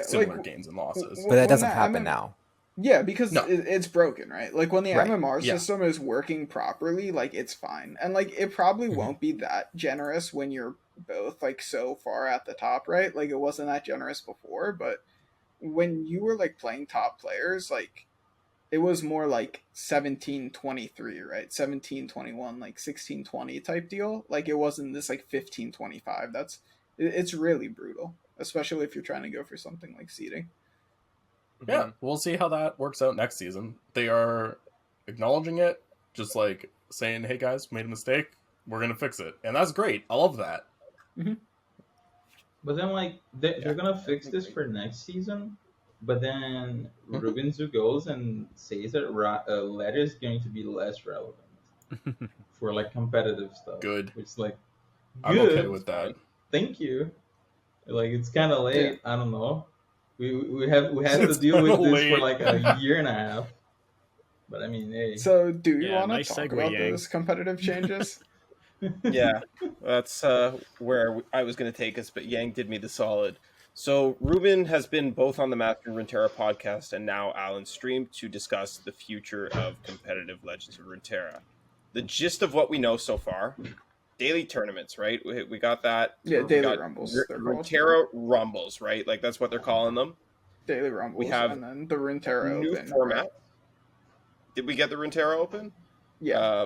Speaker 5: similar gains and losses.
Speaker 6: But that doesn't happen now.
Speaker 2: Yeah, because it's broken, right? Like when the MMR system is working properly, like it's fine. And like it probably won't be that generous when you're both like so far at the top, right? Like it wasn't that generous before, but when you were like playing top players, like it was more like 17-23, right? 17-21, like 16-20 type deal. Like it wasn't this like 15-25. It's really brutal, especially if you're trying to go for something like seeding.
Speaker 5: Yeah, we'll see how that works out next season. They are acknowledging it, just like saying, hey guys, made a mistake, we're going to fix it. And that's great. I love that.
Speaker 4: Mm-hmm. But then, like, they're going to fix this for next season, but then Ruben Zu goes and says that ladder is going to be less relevant for, like, competitive stuff.
Speaker 5: Good.
Speaker 4: Which is, like,
Speaker 5: I'm okay with that.
Speaker 4: Thank you. Like, it's kind of late. Yeah. I don't know. We had to deal with this for like a year and a half. But I mean, hey.
Speaker 2: So do you want to talk about those competitive changes?
Speaker 1: Yeah, that's where I was going to take us, but Yang did me the solid. So Ruben has been both on the Master Runeterra podcast and now Alan's stream to discuss the future of competitive Legends of Runeterra. The gist of what we know so far: daily tournaments, right? We got that.
Speaker 2: Yeah,
Speaker 1: We
Speaker 2: daily
Speaker 1: got
Speaker 2: rumbles. They're called
Speaker 1: Runeterra Rumbles, right? Like that's what they're calling them.
Speaker 2: Daily rumbles.
Speaker 1: We have
Speaker 2: and then the Runeterra
Speaker 1: new
Speaker 2: Open
Speaker 1: format.
Speaker 2: Right?
Speaker 1: Did we get the Runeterra Open?
Speaker 2: Yeah.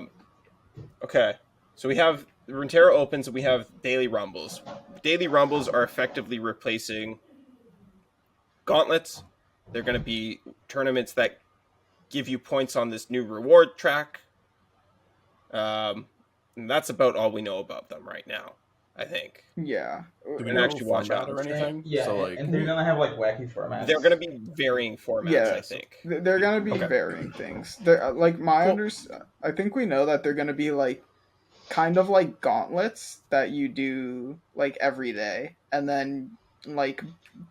Speaker 1: Okay. So we have Runeterra Opens and we have Daily Rumbles. Daily Rumbles are effectively replacing gauntlets. They're going to be tournaments that give you points on this new reward track. And that's about all we know about them right now, I think.
Speaker 2: Yeah.
Speaker 5: Do we know actually watch out or anything?
Speaker 4: Yeah,
Speaker 5: so,
Speaker 4: and they're gonna have like wacky formats.
Speaker 1: They're going to be varying formats, I think.
Speaker 2: They're going to be varying things. They're, like I think we know that they're going to be like kind of like gauntlets that you do like every day, and then like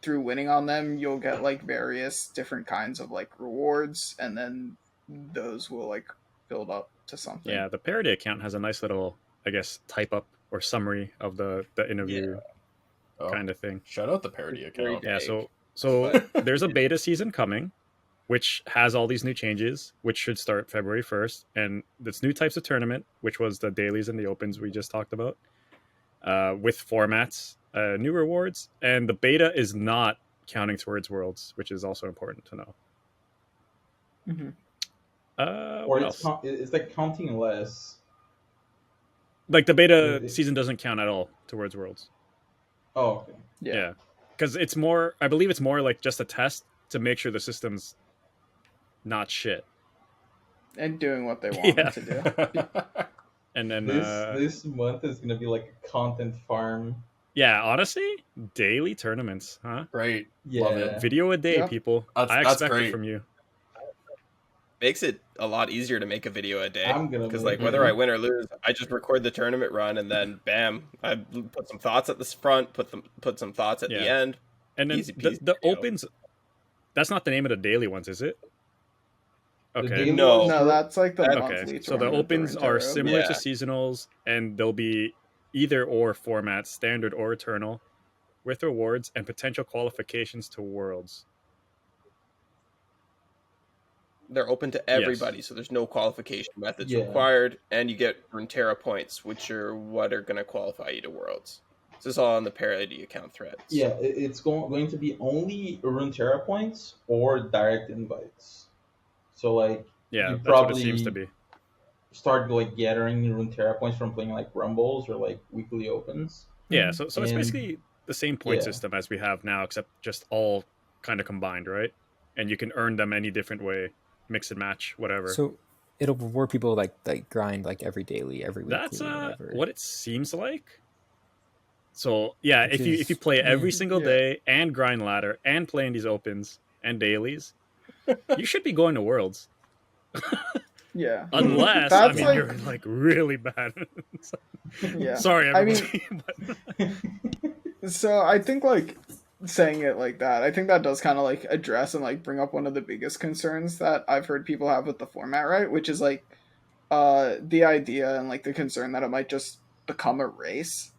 Speaker 2: through winning on them you'll get like various different kinds of like rewards, and then those will like build up to something.
Speaker 3: Yeah, the parody account has a nice little, I guess, type up or summary of the interview kind of thing.
Speaker 5: Shout out the parody account.
Speaker 3: Yeah, so there's a beta season coming, which has all these new changes, which should start February 1st. And it's new types of tournament, which was the dailies and the opens we just talked about, with formats, new rewards. And the beta is not counting towards Worlds, which is also important to know.
Speaker 4: Or it's like counting less.
Speaker 3: Like the beta season doesn't count at all towards Worlds.
Speaker 4: Oh, okay.
Speaker 3: Yeah. Because it's more, I believe it's more like just a test to make sure the system's not shit.
Speaker 2: And doing what they want to do.
Speaker 3: And then
Speaker 4: this month is gonna be like a content farm.
Speaker 3: Yeah, honestly, daily tournaments, huh?
Speaker 5: Right.
Speaker 4: Yeah.
Speaker 5: Love it.
Speaker 3: Video a day, people. I expect it from you.
Speaker 1: Makes it a lot easier to make a video a day, because like
Speaker 4: make
Speaker 1: whether I win or lose, I just record the tournament run and then bam, I put some thoughts at the front, put some thoughts at the end,
Speaker 3: and then
Speaker 1: easy peasy,
Speaker 3: the opens. That's not the name of the daily ones, is it? Okay,
Speaker 2: no, that's like the monthly.
Speaker 3: So the opens are similar to seasonals, and they'll be either or formats, standard or eternal, with rewards and potential qualifications to Worlds.
Speaker 1: They're open to everybody, so there's no qualification methods required, and you get Runeterra points, which are what are going to qualify you to Worlds. This is all on the parody account threads.
Speaker 4: Yeah, it's going to be only Runeterra points or direct invites. So like,
Speaker 3: yeah,
Speaker 4: you
Speaker 3: that's
Speaker 4: probably
Speaker 3: what it seems to be.
Speaker 4: Start like gathering Runeterra points from playing like Rumbles or like weekly opens.
Speaker 3: Yeah, so it's basically the same point system as we have now, except just all kind of combined, right? And you can earn them any different way. Mix and match, whatever.
Speaker 6: So it'll reward people like grind like every daily, every weekly.
Speaker 3: That's what it seems like. So yeah, if you play every single day and grind ladder and play in these opens and dailies, you should be going to Worlds.
Speaker 2: Yeah.
Speaker 3: Unless
Speaker 2: That's
Speaker 3: you're like really bad.
Speaker 2: Yeah.
Speaker 3: Sorry, everybody.
Speaker 2: So I think like saying it like that, I think that does kind of like address and like bring up one of the biggest concerns that I've heard people have with the format, right? Which is like the idea and like the concern that it might just become a race.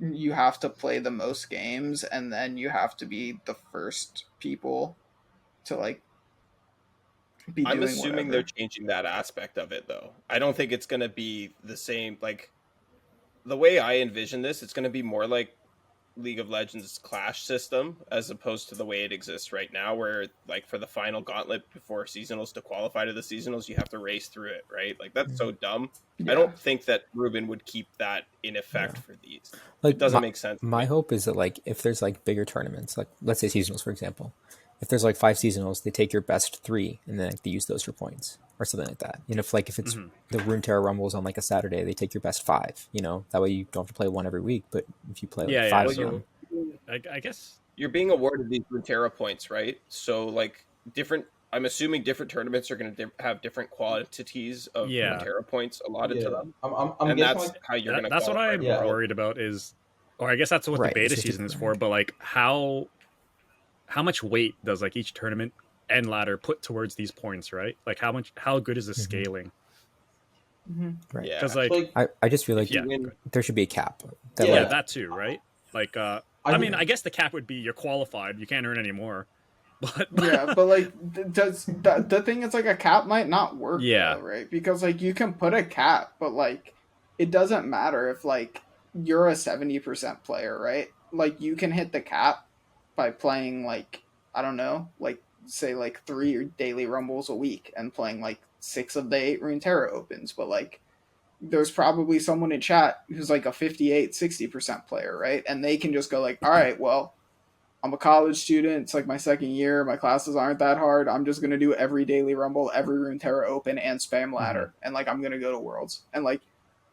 Speaker 2: You have to play the most games, and then you have to be the first people to like be doing
Speaker 1: I'm assuming
Speaker 2: whatever.
Speaker 1: they're changing that aspect of it, though. I don't think it's going to be the same. Like the way I envision this, it's going to be more like League of Legends clash system as opposed to the way it exists right now, where like for the final gauntlet before seasonals to qualify to the seasonals, you have to race through it, right? Like that's so dumb. I don't think that Ruben would keep that in effect for these. Like, it doesn't make sense.
Speaker 6: My hope is that like if there's like bigger tournaments, like let's say seasonals, for example, if there's like 5 seasonals, they take your best 3 and then like, they use those for points or something like that. You know, if it's the Runeterra Rumbles on like a Saturday, they take your best 5. You know, that way you don't have to play one every week. But if you play like 5 of them,
Speaker 3: I guess
Speaker 1: you're being awarded these Runeterra points, right? So like different. I'm assuming different tournaments are going to have different quantities of Runeterra points allotted to them.
Speaker 4: I'm
Speaker 1: that's
Speaker 4: like,
Speaker 1: how you're going to.
Speaker 3: That's what I'm worried about. Is, or I guess that's what the beta season is for. But like how much weight does like each tournament and ladder put towards these points, right? Like how good is the scaling?
Speaker 6: Right.
Speaker 1: Yeah.
Speaker 3: Because like,
Speaker 6: I just feel like
Speaker 3: yeah,
Speaker 6: there should be a cap.
Speaker 3: yeah, that too, right? Like, I mean, I guess the cap would be you're qualified, you can't earn any more. But
Speaker 2: yeah, but like, does the thing is like a cap might not work,
Speaker 3: Yeah.
Speaker 2: though, right? Because like you can put a cap, but like it doesn't matter if like you're a 70% player, right? Like you can hit the cap by playing like, I don't know, like say like 3 daily rumbles a week and playing like 6 of the 8 Runeterra opens, but like there's probably someone in chat who's like a 58-60% player, right? And they can just go like, all right, well, I'm a college student. It's like my second year. My classes aren't that hard. I'm just gonna do every daily rumble, every Runeterra open, and spam ladder, and like I'm gonna go to Worlds, and like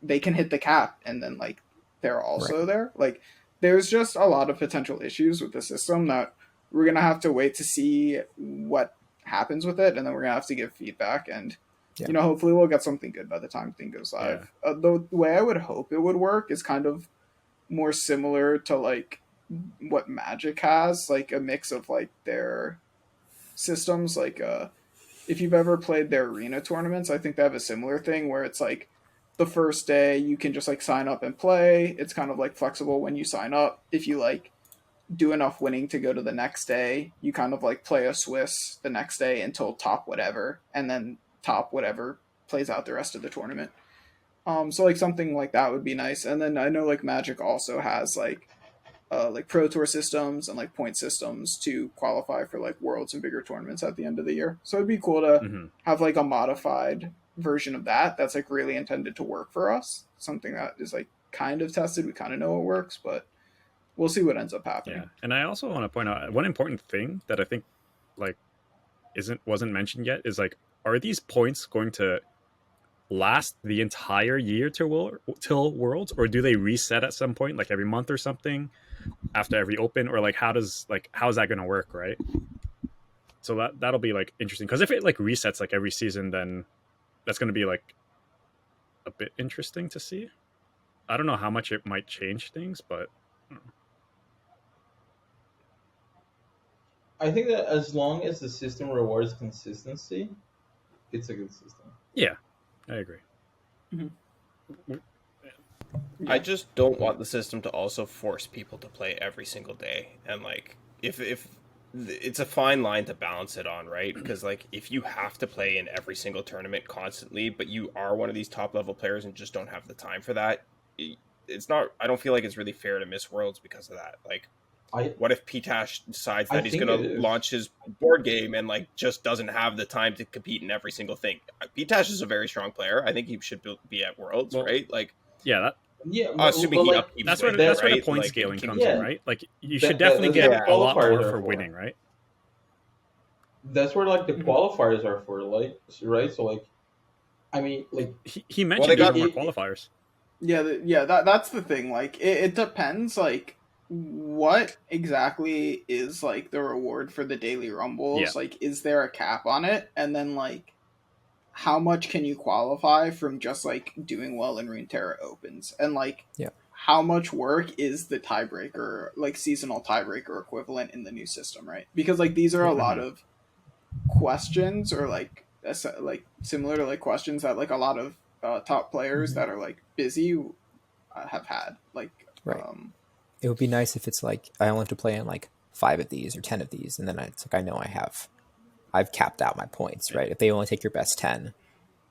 Speaker 2: they can hit the cap, and then like they're also there. Like there's just a lot of potential issues with the system that we're gonna have to wait to see what happens with it, and then we're gonna have to give feedback, and you know, hopefully we'll get something good by the time thing goes live. The way I would hope it would work is kind of more similar to like what Magic has, like a mix of like their systems. Like if you've ever played their arena tournaments, I think they have a similar thing where it's like the first day you can just like sign up and play. It's kind of like flexible when you sign up. If you like do enough winning to go to the next day, you kind of like play a Swiss the next day until top whatever, and then top whatever plays out the rest of the tournament. So like something like that would be nice. And then I know like Magic also has like Pro Tour systems and like point systems to qualify for like Worlds and bigger tournaments at the end of the year. So it'd be cool to have like a modified version of that that's like really intended to work for us. Something that is like kind of tested. We kind of know it works, but we'll see what ends up happening.
Speaker 3: Yeah, and I also want to point out one important thing that I think like wasn't mentioned yet is like, are these points going to last the entire year till Worlds, or do they reset at some point, like every month or something, after every open, or like how's that going to work, right? So that'll be like interesting, because if it like resets like every season, then that's going to be like a bit interesting to see. I don't know how much it might change things, but
Speaker 4: I think that as long as the system rewards consistency, it's a good system.
Speaker 3: Yeah, I agree.
Speaker 1: I just don't want the system to also force people to play every single day. And like, if it's a fine line to balance it on, right? Because like, if you have to play in every single tournament constantly, but you are one of these top level players and just don't have the time for that, it's not. I don't feel like it's really fair to miss Worlds because of that. Like, what if Ptash decides that he's going to launch his board game and like just doesn't have the time to compete in every single thing? Ptash is a very strong player. I think he should be at Worlds, right? Like, assuming he upkeeps
Speaker 3: that's where the point scaling comes in, right? Like, you should definitely get a lot more for winning, right?
Speaker 4: That's where like the qualifiers are for, like, right? So like, I mean, like
Speaker 3: he mentioned there more qualifiers.
Speaker 2: That's the thing. Like, it depends. Like, what exactly is like the reward for the daily rumbles?
Speaker 3: Yeah.
Speaker 2: Like, is there a cap on it? And then like, how much can you qualify from just like doing well in Runeterra opens? And like, how much work is the tiebreaker, like seasonal tiebreaker equivalent in the new system, right? Because like these are a lot of questions, or like similar to like questions that like a lot of top players that are like busy have had. Like,
Speaker 6: it would be nice if it's like I only have to play in like 5 of these or 10 of these, and then it's like I know I've capped out my points, right? If they only take your best 10,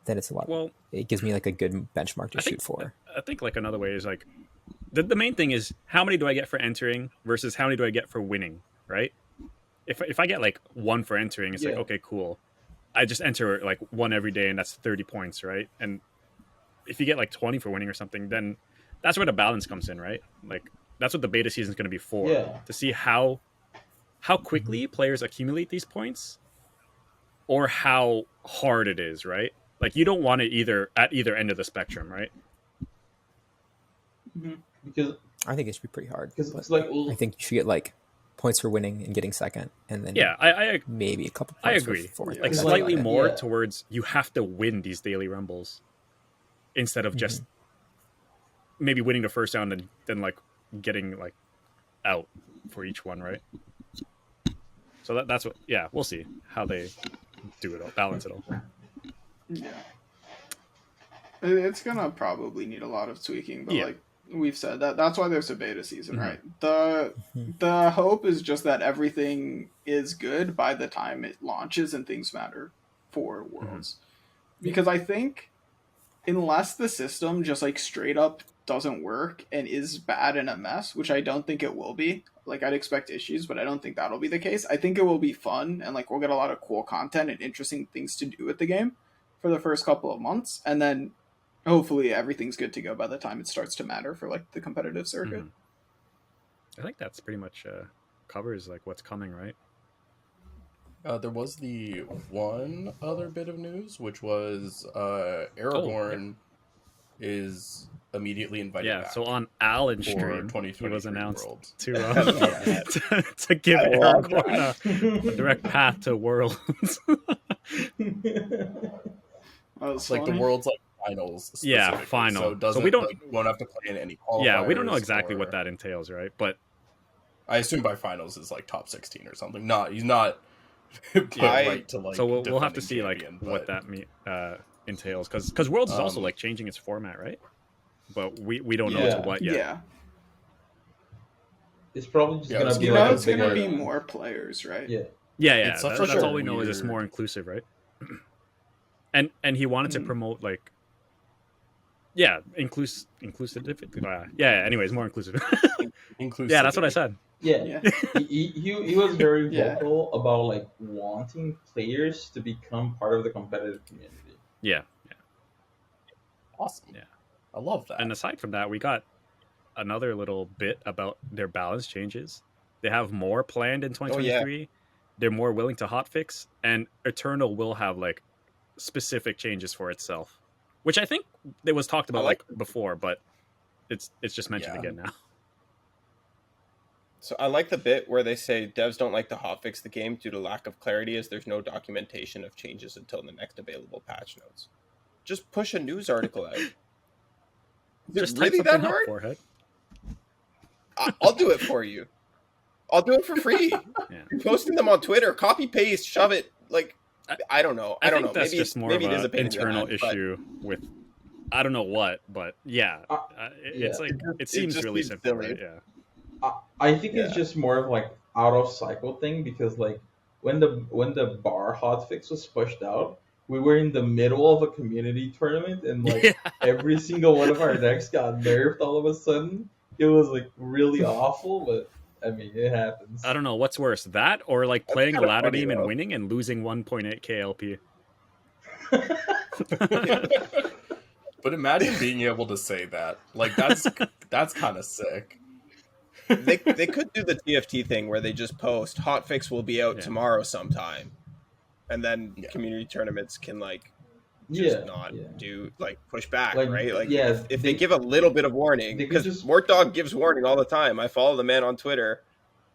Speaker 6: then it's a lot.
Speaker 3: Well,
Speaker 6: it gives me like a good benchmark to shoot for.
Speaker 3: I think like another way is like the main thing is how many do I get for entering versus how many do I get for winning, right? If I get like 1 for entering, it's like, okay, cool. I just enter like 1 every day, and that's 30 points, right? And if you get like 20 for winning or something, then that's where the balance comes in, right? Like, that's what the beta season is going to be for, to see how quickly players accumulate these points, or how hard it is, right? Like, you don't want it at either end of the spectrum, right?
Speaker 4: Because
Speaker 6: I think it should be pretty hard.
Speaker 4: Because it's like,
Speaker 6: I think you should get like points for winning and getting second, and then
Speaker 3: I
Speaker 6: maybe a couple.
Speaker 3: I
Speaker 6: Points
Speaker 3: agree.
Speaker 6: For fourth.
Speaker 3: Like slightly more towards you have to win these daily rumbles instead of just maybe winning the first round and then like getting like out for each one, right? So that's what. Yeah, we'll see how they do it all, balance it all.
Speaker 2: Yeah. It's gonna probably need a lot of tweaking, but
Speaker 3: Yeah.
Speaker 2: like we've said, that's why there's a beta season,
Speaker 3: Mhm.
Speaker 2: right? The hope is just that everything is good by the time it launches and things matter for Worlds. Because I think unless the system just like straight up doesn't work and is bad and a mess, which I don't think it will be. Like I'd expect issues, but I don't think that'll be the case. I think it will be fun and like we'll get a lot of cool content and interesting things to do with the game for the first couple of months, and then hopefully everything's good to go by the time it starts to matter for like the competitive circuit.
Speaker 3: I think that's pretty much covers like what's coming, right?
Speaker 5: There was the one other bit of news, which was Aragorn is immediately invited back.
Speaker 3: So on Alan's
Speaker 5: for
Speaker 3: stream,
Speaker 5: 2023
Speaker 3: it was announced
Speaker 5: Worlds.
Speaker 3: to give Aragorn a direct path to Worlds.
Speaker 5: It's like the World's like finals.
Speaker 3: Yeah, final.
Speaker 5: So, it doesn't,
Speaker 3: we don't
Speaker 5: like, won't have to play in any qualifiers.
Speaker 3: Yeah, we don't know exactly what that entails, right? But
Speaker 5: I assume by finals is like top 16 or something. He's not right to like.
Speaker 3: So we'll have to see
Speaker 5: champion,
Speaker 3: like what that entails, because Worlds is also like changing its format, right? But we don't know to what yet.
Speaker 2: Yeah.
Speaker 4: It's probably just gonna be
Speaker 2: it's gonna be more players, right?
Speaker 4: Yeah.
Speaker 3: That's all we know is it's more inclusive, right? And he wanted to promote like inclusivity. Anyways, more inclusive. Yeah, that's what I said.
Speaker 4: Yeah. He was very vocal about like wanting players to become part of the competitive community.
Speaker 3: Yeah.
Speaker 5: Awesome.
Speaker 3: Yeah.
Speaker 5: I love that.
Speaker 3: And aside from that, we got another little bit about their balance changes. They have more planned in 2023. They're more willing to hotfix, and Eternal will have like specific changes for itself, which I think it was talked about like before, but it's just mentioned again now.
Speaker 1: So I like the bit where they say devs don't like to hotfix the game due to lack of clarity, as there's no documentation of changes until the next available patch notes. Just push a news article out. Is it really that hard?
Speaker 3: Forehead.
Speaker 1: I'll do it for you. I'll do it for free. You're posting them on Twitter. Copy paste, shove it. Like I don't know. I don't know.
Speaker 3: That's
Speaker 1: maybe
Speaker 3: just more of an internal
Speaker 1: that,
Speaker 3: issue with I don't know what, but it's like it seems really simple, right? Yeah.
Speaker 4: I think it's just more of like out of cycle thing, because like when the bar hotfix was pushed out, we were in the middle of a community tournament, and like every single one of our decks got nerfed all of a sudden. It was like really awful, but I mean, it happens.
Speaker 3: I don't know what's worse, that or like playing a ladder game and winning and losing 1.8 KLP.
Speaker 5: But imagine being able to say that. Like that's kind of sick.
Speaker 1: They could do the TFT thing where they just post hotfix will be out tomorrow sometime, and then community tournaments can like do like push back, right? Like if they give a little bit of warning, because Mortdog gives warning all the time. I follow the man on Twitter.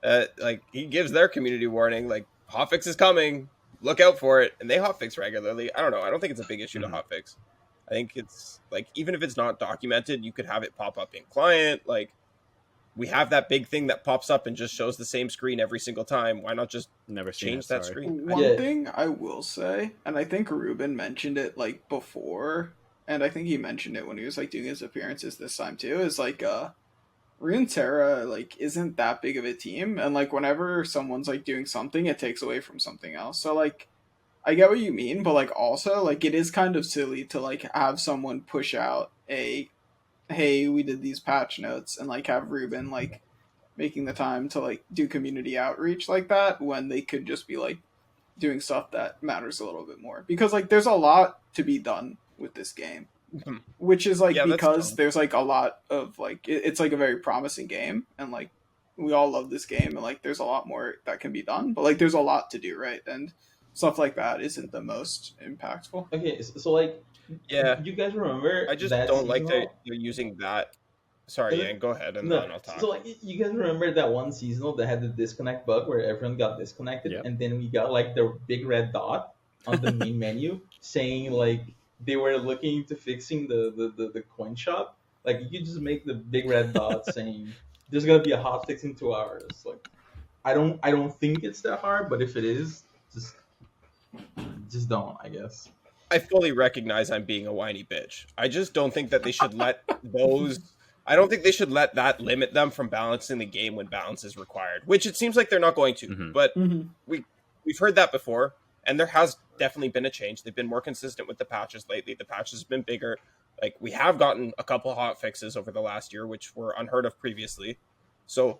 Speaker 1: Like he gives their community warning, like hotfix is coming, look out for it, and they hotfix regularly. I don't know. I don't think it's a big issue to hotfix. I think it's like even if it's not documented, you could have it pop up in client. Like we have that big thing that pops up and just shows the same screen every single time. Why not just change that screen?
Speaker 2: One thing I will say, and I think Ruben mentioned it like before, and I think he mentioned it when he was like doing his appearances this time too, is like Runeterra like isn't that big of a team, and like whenever someone's like doing something, it takes away from something else. So like I get what you mean, but like also like it is kind of silly to like have someone push out a hey, we did these patch notes, and like have Ruben like making the time to like do community outreach like that when they could just be like doing stuff that matters a little bit more, because like there's a lot to be done with this game, which is like because there's like a lot of like it's like a very promising game, and like we all love this game, and like there's a lot more that can be done, but like there's a lot to do, right? And stuff like that isn't the most impactful.
Speaker 4: Okay, so like you guys remember?
Speaker 1: I just don't like that you're using that. Sorry, Yang, go ahead, and then I'll talk.
Speaker 4: So like, you guys remember that one seasonal that had the disconnect bug where everyone got disconnected, and then we got like the big red dot on the main menu saying like they were looking into fixing the coin shop. Like you could just make the big red dot saying there's gonna be a hotfix in 2 hours. Like I don't think it's that hard, but if it is, just don't, I guess.
Speaker 1: I fully recognize I'm being a whiny bitch. I just don't think that they should let those. I don't think they should let that limit them from balancing the game when balance is required, which it seems like they're not going to.
Speaker 3: Mhm.
Speaker 1: But we've heard that before, and there has definitely been a change. They've been more consistent with the patches lately. The patches have been bigger. Like, we have gotten a couple hot fixes over the last year, which were unheard of previously. So,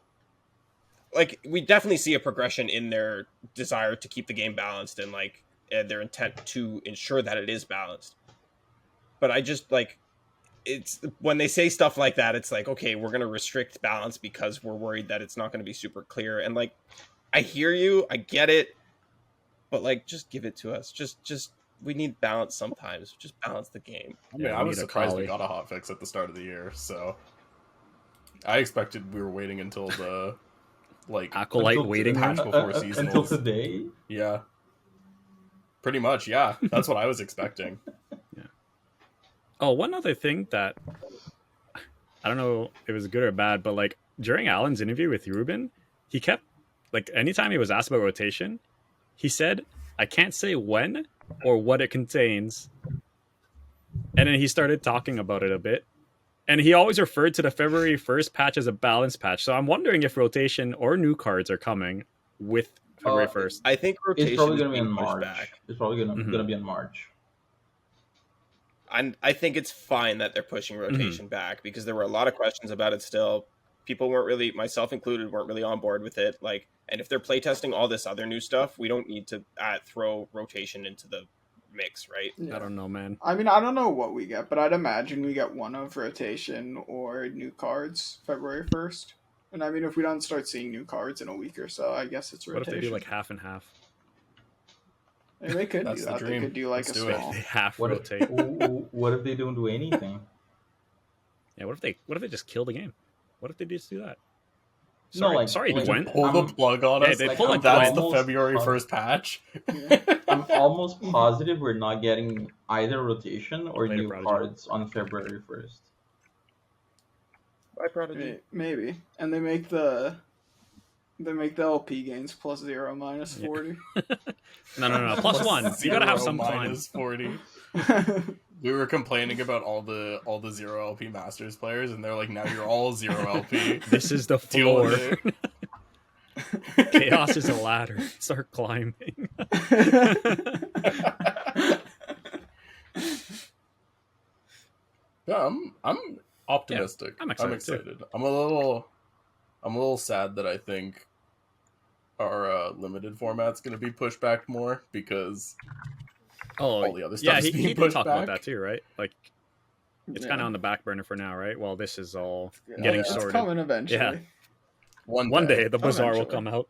Speaker 1: like, we definitely see a progression in their desire to keep the game balanced and, like, their intent to ensure that it is balanced. But I just, like, it's when they say stuff like that, it's like, okay, we're going to restrict balance because we're worried that it's not going to be super clear. And, like, I hear you, I get it, but, like, just give it to us. Just we need balance sometimes. Just balance the game.
Speaker 5: I mean, I was surprised we got a hotfix at the start of the year, so I expected we were waiting until the
Speaker 3: Acolyte waiting
Speaker 5: patch before seasonals.
Speaker 4: Until today.
Speaker 5: Yeah, pretty much. Yeah, that's what I was expecting.
Speaker 3: Yeah. Oh, one other thing that I don't know if it was good or bad, but like during Alan's interview with Ruben, he kept like anytime he was asked about rotation, he said, "I can't say when or what it contains," and then he started talking about it a bit. And he always referred to the February 1st patch as a balance patch. So I'm wondering if rotation or new cards are coming with February 1st.
Speaker 1: I think rotation
Speaker 4: It's probably
Speaker 1: is
Speaker 4: going to be in
Speaker 1: being pushed
Speaker 4: March.
Speaker 1: back.
Speaker 4: It's probably going to be in March.
Speaker 1: I think it's fine that they're pushing rotation back because there were a lot of questions about it still. People weren't really, myself included, weren't really on board with it. Like, and if they're playtesting all this other new stuff, we don't need to throw rotation into the mix, right?
Speaker 2: Yeah.
Speaker 3: I don't know, man.
Speaker 2: I mean, I don't know what we get, but I'd imagine we get one of rotation or new cards February 1st. And I mean, if we don't start seeing new cards in a week or so, I guess it's rotation.
Speaker 3: What if they do like half and half?
Speaker 2: Yeah, they could
Speaker 5: That's
Speaker 2: do
Speaker 5: the
Speaker 2: that.
Speaker 5: dream.
Speaker 2: They could do like
Speaker 5: Let's
Speaker 2: a
Speaker 5: do it.
Speaker 2: small.
Speaker 3: They half
Speaker 4: What
Speaker 3: rotate.
Speaker 4: if they don't do anything?
Speaker 3: Yeah, what if they just kill the game? What if they just do that?
Speaker 4: No,
Speaker 3: Sorry,
Speaker 4: like-
Speaker 3: sorry,
Speaker 4: like-
Speaker 3: Gwen.
Speaker 5: Pull the plug on
Speaker 3: Yeah,
Speaker 5: us.
Speaker 3: they
Speaker 4: Like,
Speaker 3: pull
Speaker 4: I'm
Speaker 3: the
Speaker 5: That's
Speaker 3: Gwen.
Speaker 5: the
Speaker 4: almost
Speaker 5: February
Speaker 4: positive-
Speaker 5: 1st patch.
Speaker 4: I'm almost positive we're not getting either rotation or
Speaker 3: Later
Speaker 4: new
Speaker 3: Prodigy.
Speaker 4: cards on February 1st.
Speaker 1: By Prodigy.
Speaker 2: Maybe. And they make the LP gains plus 0 minus 40.
Speaker 3: No. Plus one. You gotta have some fun.
Speaker 5: minus 40. We were complaining about all the 0 LP Masters players, and they're like, now you're all 0 LP.
Speaker 3: This is the
Speaker 5: Deal
Speaker 3: floor.
Speaker 5: with it.
Speaker 3: Chaos is a ladder. Start climbing.
Speaker 5: Yeah, I'm optimistic.
Speaker 3: I'm excited, too.
Speaker 5: I'm a little sad that I think our limited format's going to be pushed back more because all the other stuff is being
Speaker 3: he did
Speaker 5: pushed
Speaker 3: talk
Speaker 5: back.
Speaker 3: about that too, right? Like, it's kind of on the back burner for now, right? While this is all
Speaker 2: Yeah,
Speaker 3: getting
Speaker 2: it's
Speaker 3: sorted.
Speaker 2: coming eventually.
Speaker 3: Yeah.
Speaker 5: One
Speaker 3: day the bazaar will
Speaker 2: Eventually.
Speaker 3: come out.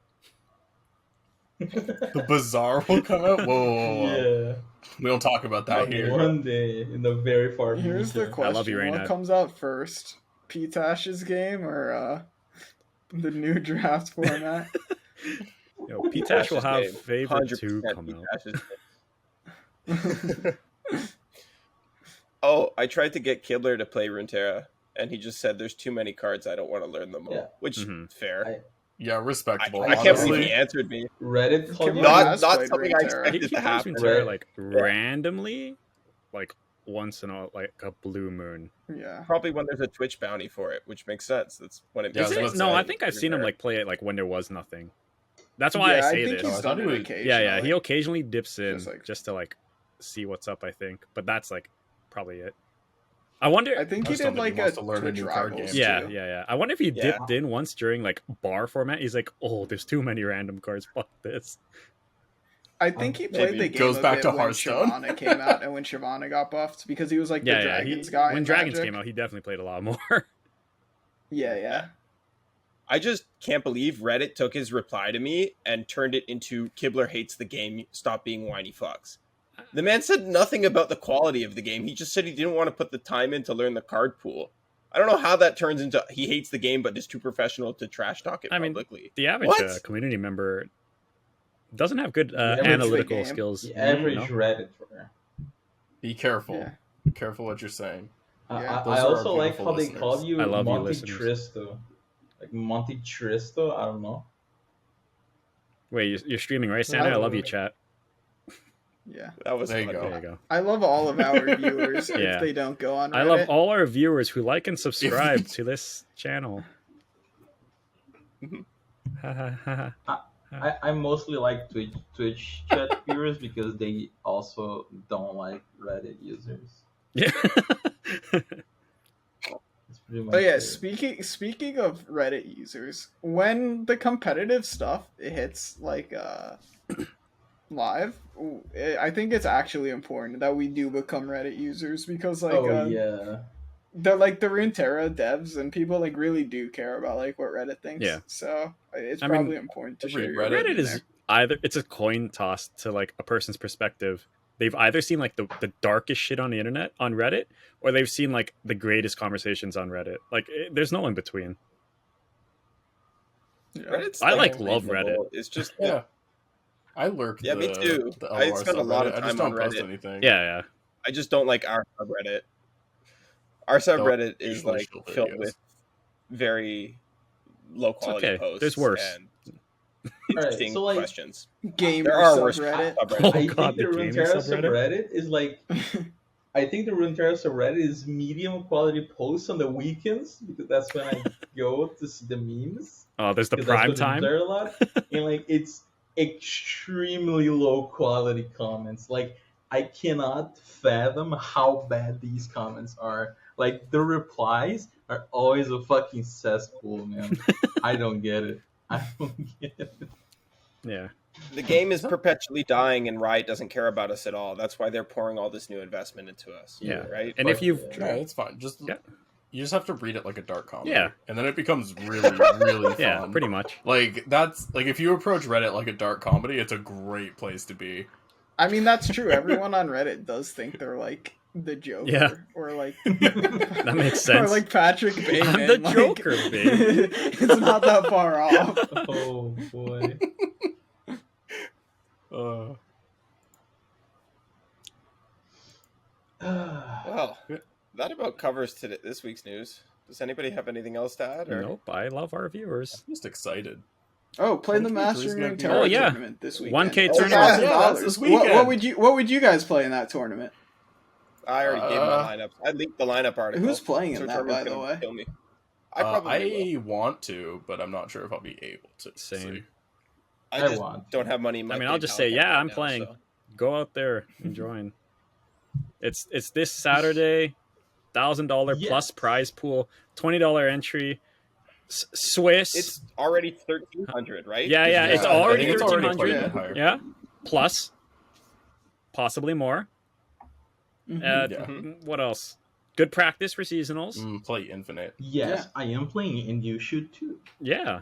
Speaker 5: The bazaar will come out. Whoa.
Speaker 4: Yeah.
Speaker 5: We don't talk about that here.
Speaker 4: One day in the very far
Speaker 2: Here's the
Speaker 4: future.
Speaker 2: question:
Speaker 3: love you,
Speaker 2: what
Speaker 3: Raynad.
Speaker 2: comes out first, P-Tash's game or the new draft format?
Speaker 3: Yo, P-Tash will have
Speaker 1: Game.
Speaker 3: favorite
Speaker 1: 100%
Speaker 3: 2 come out.
Speaker 1: Oh, I tried to get Kibler to play Runeterra, and he just said there's too many cards. I don't want to learn them all.
Speaker 4: Yeah.
Speaker 1: Which fair.
Speaker 5: Yeah, respectable.
Speaker 1: I can't believe
Speaker 5: honestly.
Speaker 1: he answered me.
Speaker 4: Reddit called
Speaker 2: Kibler
Speaker 4: you
Speaker 1: Not
Speaker 2: has
Speaker 1: not
Speaker 2: played
Speaker 1: something I
Speaker 2: Runeterra.
Speaker 3: He
Speaker 1: expected to
Speaker 3: plays
Speaker 1: happen.
Speaker 3: Runeterra
Speaker 4: Right.
Speaker 3: like randomly, like once in a blue moon.
Speaker 2: Yeah.
Speaker 1: Probably when there's a Twitch bounty for it, which makes sense. That's when it
Speaker 5: Yeah, I
Speaker 1: makes
Speaker 5: was
Speaker 1: sense.
Speaker 5: about to say,
Speaker 3: I think I've seen him like play it like when there was nothing. That's why
Speaker 2: Yeah,
Speaker 3: I say
Speaker 2: think
Speaker 3: this.
Speaker 2: he's
Speaker 5: I
Speaker 2: done
Speaker 5: thought
Speaker 2: it
Speaker 5: he was-
Speaker 2: occasionally.
Speaker 3: Yeah, he occasionally dips in
Speaker 2: Just
Speaker 3: just,
Speaker 2: like-
Speaker 3: to like see what's up, I think. But that's like probably it. I wonder.
Speaker 2: I think
Speaker 5: I
Speaker 2: he
Speaker 5: just don't
Speaker 2: did
Speaker 5: think he
Speaker 2: like a
Speaker 5: wants to learn a
Speaker 2: Twitch
Speaker 5: new card
Speaker 2: Rivals
Speaker 5: game.
Speaker 3: yeah,
Speaker 2: too.
Speaker 3: yeah. I wonder if he
Speaker 1: Yeah.
Speaker 3: dipped in once during like bar format. He's like, oh, there's too many random cards. Fuck this.
Speaker 2: I think he played
Speaker 1: Maybe.
Speaker 2: the game
Speaker 5: Goes
Speaker 2: a
Speaker 5: back
Speaker 2: bit
Speaker 5: to
Speaker 2: when
Speaker 5: Hearthstone.
Speaker 2: Shyvana came out and when Shyvana got buffed because he was like the
Speaker 3: Yeah,
Speaker 2: Dragons guy.
Speaker 3: When
Speaker 2: in
Speaker 3: Dragons
Speaker 2: Magic.
Speaker 3: came out, he definitely played a lot more.
Speaker 2: Yeah.
Speaker 1: I just can't believe Reddit took his reply to me and turned it into Kibler hates the game, stop being whiny fucks. The man said nothing about the quality of the game. He just said he didn't want to put the time in to learn the card pool. I don't know how that turns into he hates the game but is too professional to trash talk it
Speaker 3: I mean,
Speaker 1: publicly.
Speaker 3: The average
Speaker 1: What?
Speaker 3: community member doesn't have good
Speaker 4: average
Speaker 3: analytical
Speaker 2: game.
Speaker 3: skills.
Speaker 4: The average
Speaker 3: No?
Speaker 4: Reddit for.
Speaker 5: Be careful.
Speaker 2: Yeah.
Speaker 5: Be careful what you're saying.
Speaker 2: Yeah.
Speaker 5: Those
Speaker 4: I
Speaker 5: are our
Speaker 4: also like
Speaker 5: beautiful
Speaker 4: how they
Speaker 5: listeners.
Speaker 4: call you
Speaker 3: I love you, listeners.
Speaker 4: MonteXristo. Like MonteXristo, I don't know.
Speaker 3: Wait, you're streaming, right, Santa? I love you, chat.
Speaker 2: Yeah.
Speaker 1: That was
Speaker 5: There you
Speaker 1: fun.
Speaker 5: go.
Speaker 3: There you go.
Speaker 2: I love all of our viewers
Speaker 3: Yeah.
Speaker 2: if they don't go on Reddit.
Speaker 3: I love all our viewers who like and subscribe to this channel.
Speaker 4: I mostly like Twitch chat viewers because they also don't like Reddit users.
Speaker 3: Yeah.
Speaker 4: It's pretty much
Speaker 2: Oh yeah,
Speaker 4: it.
Speaker 2: speaking of Reddit users, when the competitive stuff hits like live, I think it's actually important that we do become Reddit users because like
Speaker 4: Yeah.
Speaker 2: they're like the Runeterra devs and people like really do care about like what Reddit thinks.
Speaker 3: Yeah.
Speaker 2: So it's
Speaker 3: I mean,
Speaker 2: probably important to share. your
Speaker 5: Reddit
Speaker 3: Reddit
Speaker 2: opinion
Speaker 3: is
Speaker 2: there.
Speaker 3: either it's a coin toss to like a person's perspective. They've either seen like the darkest shit on the internet on Reddit, or they've seen like the greatest conversations on Reddit. Like there's no in between.
Speaker 2: Yeah.
Speaker 1: Reddit's
Speaker 3: I love
Speaker 1: reasonable.
Speaker 3: Reddit.
Speaker 1: It's just
Speaker 5: Yeah. I lurk.
Speaker 1: Yeah, me too. I
Speaker 5: LOR
Speaker 1: spend a lot of
Speaker 5: subreddit. I just
Speaker 1: time on
Speaker 5: don't post
Speaker 1: Reddit.
Speaker 5: anything.
Speaker 3: Yeah.
Speaker 1: I just don't like our subreddit. Our subreddit is
Speaker 5: usually
Speaker 1: like
Speaker 5: show
Speaker 1: filled
Speaker 5: videos.
Speaker 1: with very low quality
Speaker 3: okay.
Speaker 1: posts.
Speaker 3: There's worse.
Speaker 1: And
Speaker 4: Alright,
Speaker 1: interesting
Speaker 4: so like
Speaker 1: questions.
Speaker 2: Gamer
Speaker 1: There are worse
Speaker 2: subreddit.
Speaker 3: Oh,
Speaker 4: I
Speaker 3: God,
Speaker 4: think the
Speaker 3: the gaming
Speaker 4: Runeterra
Speaker 3: subreddit?
Speaker 4: subreddit is like I think the Runeterra subreddit is medium quality posts on the weekends because that's when I go to see the memes.
Speaker 3: Oh, there's the
Speaker 4: Because that's
Speaker 3: prime
Speaker 4: what
Speaker 3: time.
Speaker 4: There a lot, and like it's extremely low quality comments. Like I cannot fathom how bad these comments are. Like the replies are always a fucking cesspool, man. I don't get it. I don't get it.
Speaker 3: Yeah.
Speaker 1: The game is perpetually dying, and Riot doesn't care about us at all. That's why they're pouring all this new investment into us.
Speaker 3: Yeah.
Speaker 1: Right.
Speaker 3: And if you've
Speaker 5: Yeah, it's fine. Just
Speaker 3: Yeah.
Speaker 5: you just have to read it like a dark comedy.
Speaker 3: Yeah.
Speaker 5: And then it becomes really, really fun.
Speaker 3: yeah, pretty much.
Speaker 5: Like that's like if you approach Reddit like a dark comedy, it's a great place to be.
Speaker 2: I mean, that's true. Everyone on Reddit does think they're like the Joker,
Speaker 3: Yeah.
Speaker 2: or like
Speaker 3: That makes
Speaker 2: or
Speaker 3: sense.
Speaker 2: like Patrick Bateman.
Speaker 3: I'm the
Speaker 2: like,
Speaker 3: Joker, babe.
Speaker 2: It's not that far off.
Speaker 4: Oh boy.
Speaker 1: Well, that about covers this week's news. Does anybody have anything else to add? Or?
Speaker 3: Nope. I love our viewers.
Speaker 5: I'm just excited.
Speaker 2: Oh, play the
Speaker 5: 2023
Speaker 2: Master
Speaker 5: is gonna be-
Speaker 2: Runeterra
Speaker 3: Oh, yeah.
Speaker 2: tournament this weekend.
Speaker 3: 1K
Speaker 2: Oh,
Speaker 3: tournament.
Speaker 1: Yeah,
Speaker 5: that's this weekend.
Speaker 2: What would you guys play in that tournament?
Speaker 1: I already gave my lineup. I leaked the lineup article.
Speaker 2: Who's playing in
Speaker 1: So
Speaker 2: that,
Speaker 1: Torben's
Speaker 2: by the
Speaker 1: gonna
Speaker 2: way?
Speaker 1: Kill me. I probably will.
Speaker 5: want to, but I'm not sure if I'll be able to.
Speaker 3: Same.
Speaker 5: See.
Speaker 1: I
Speaker 4: I
Speaker 1: just
Speaker 4: want.
Speaker 1: don't have money in my
Speaker 3: I mean, I'll just
Speaker 1: PayPal
Speaker 3: say,
Speaker 1: account
Speaker 3: yeah,
Speaker 1: right
Speaker 3: I'm
Speaker 1: now,
Speaker 3: playing.
Speaker 1: so.
Speaker 3: Go out there and join. It's this Saturday, $1,000
Speaker 4: Yes.
Speaker 3: plus prize pool, $20 entry, Swiss.
Speaker 1: It's already 1,300, right?
Speaker 3: Yeah, yeah, it's
Speaker 5: I
Speaker 3: already
Speaker 5: think it's already quite a
Speaker 3: 1,300.
Speaker 5: bit higher.
Speaker 3: Yeah, plus possibly more.
Speaker 2: Mhm.
Speaker 5: Yeah.
Speaker 3: What else? Good practice for seasonals.
Speaker 5: Play Infinite.
Speaker 4: Yes, I am playing, and you should too.
Speaker 3: Yeah.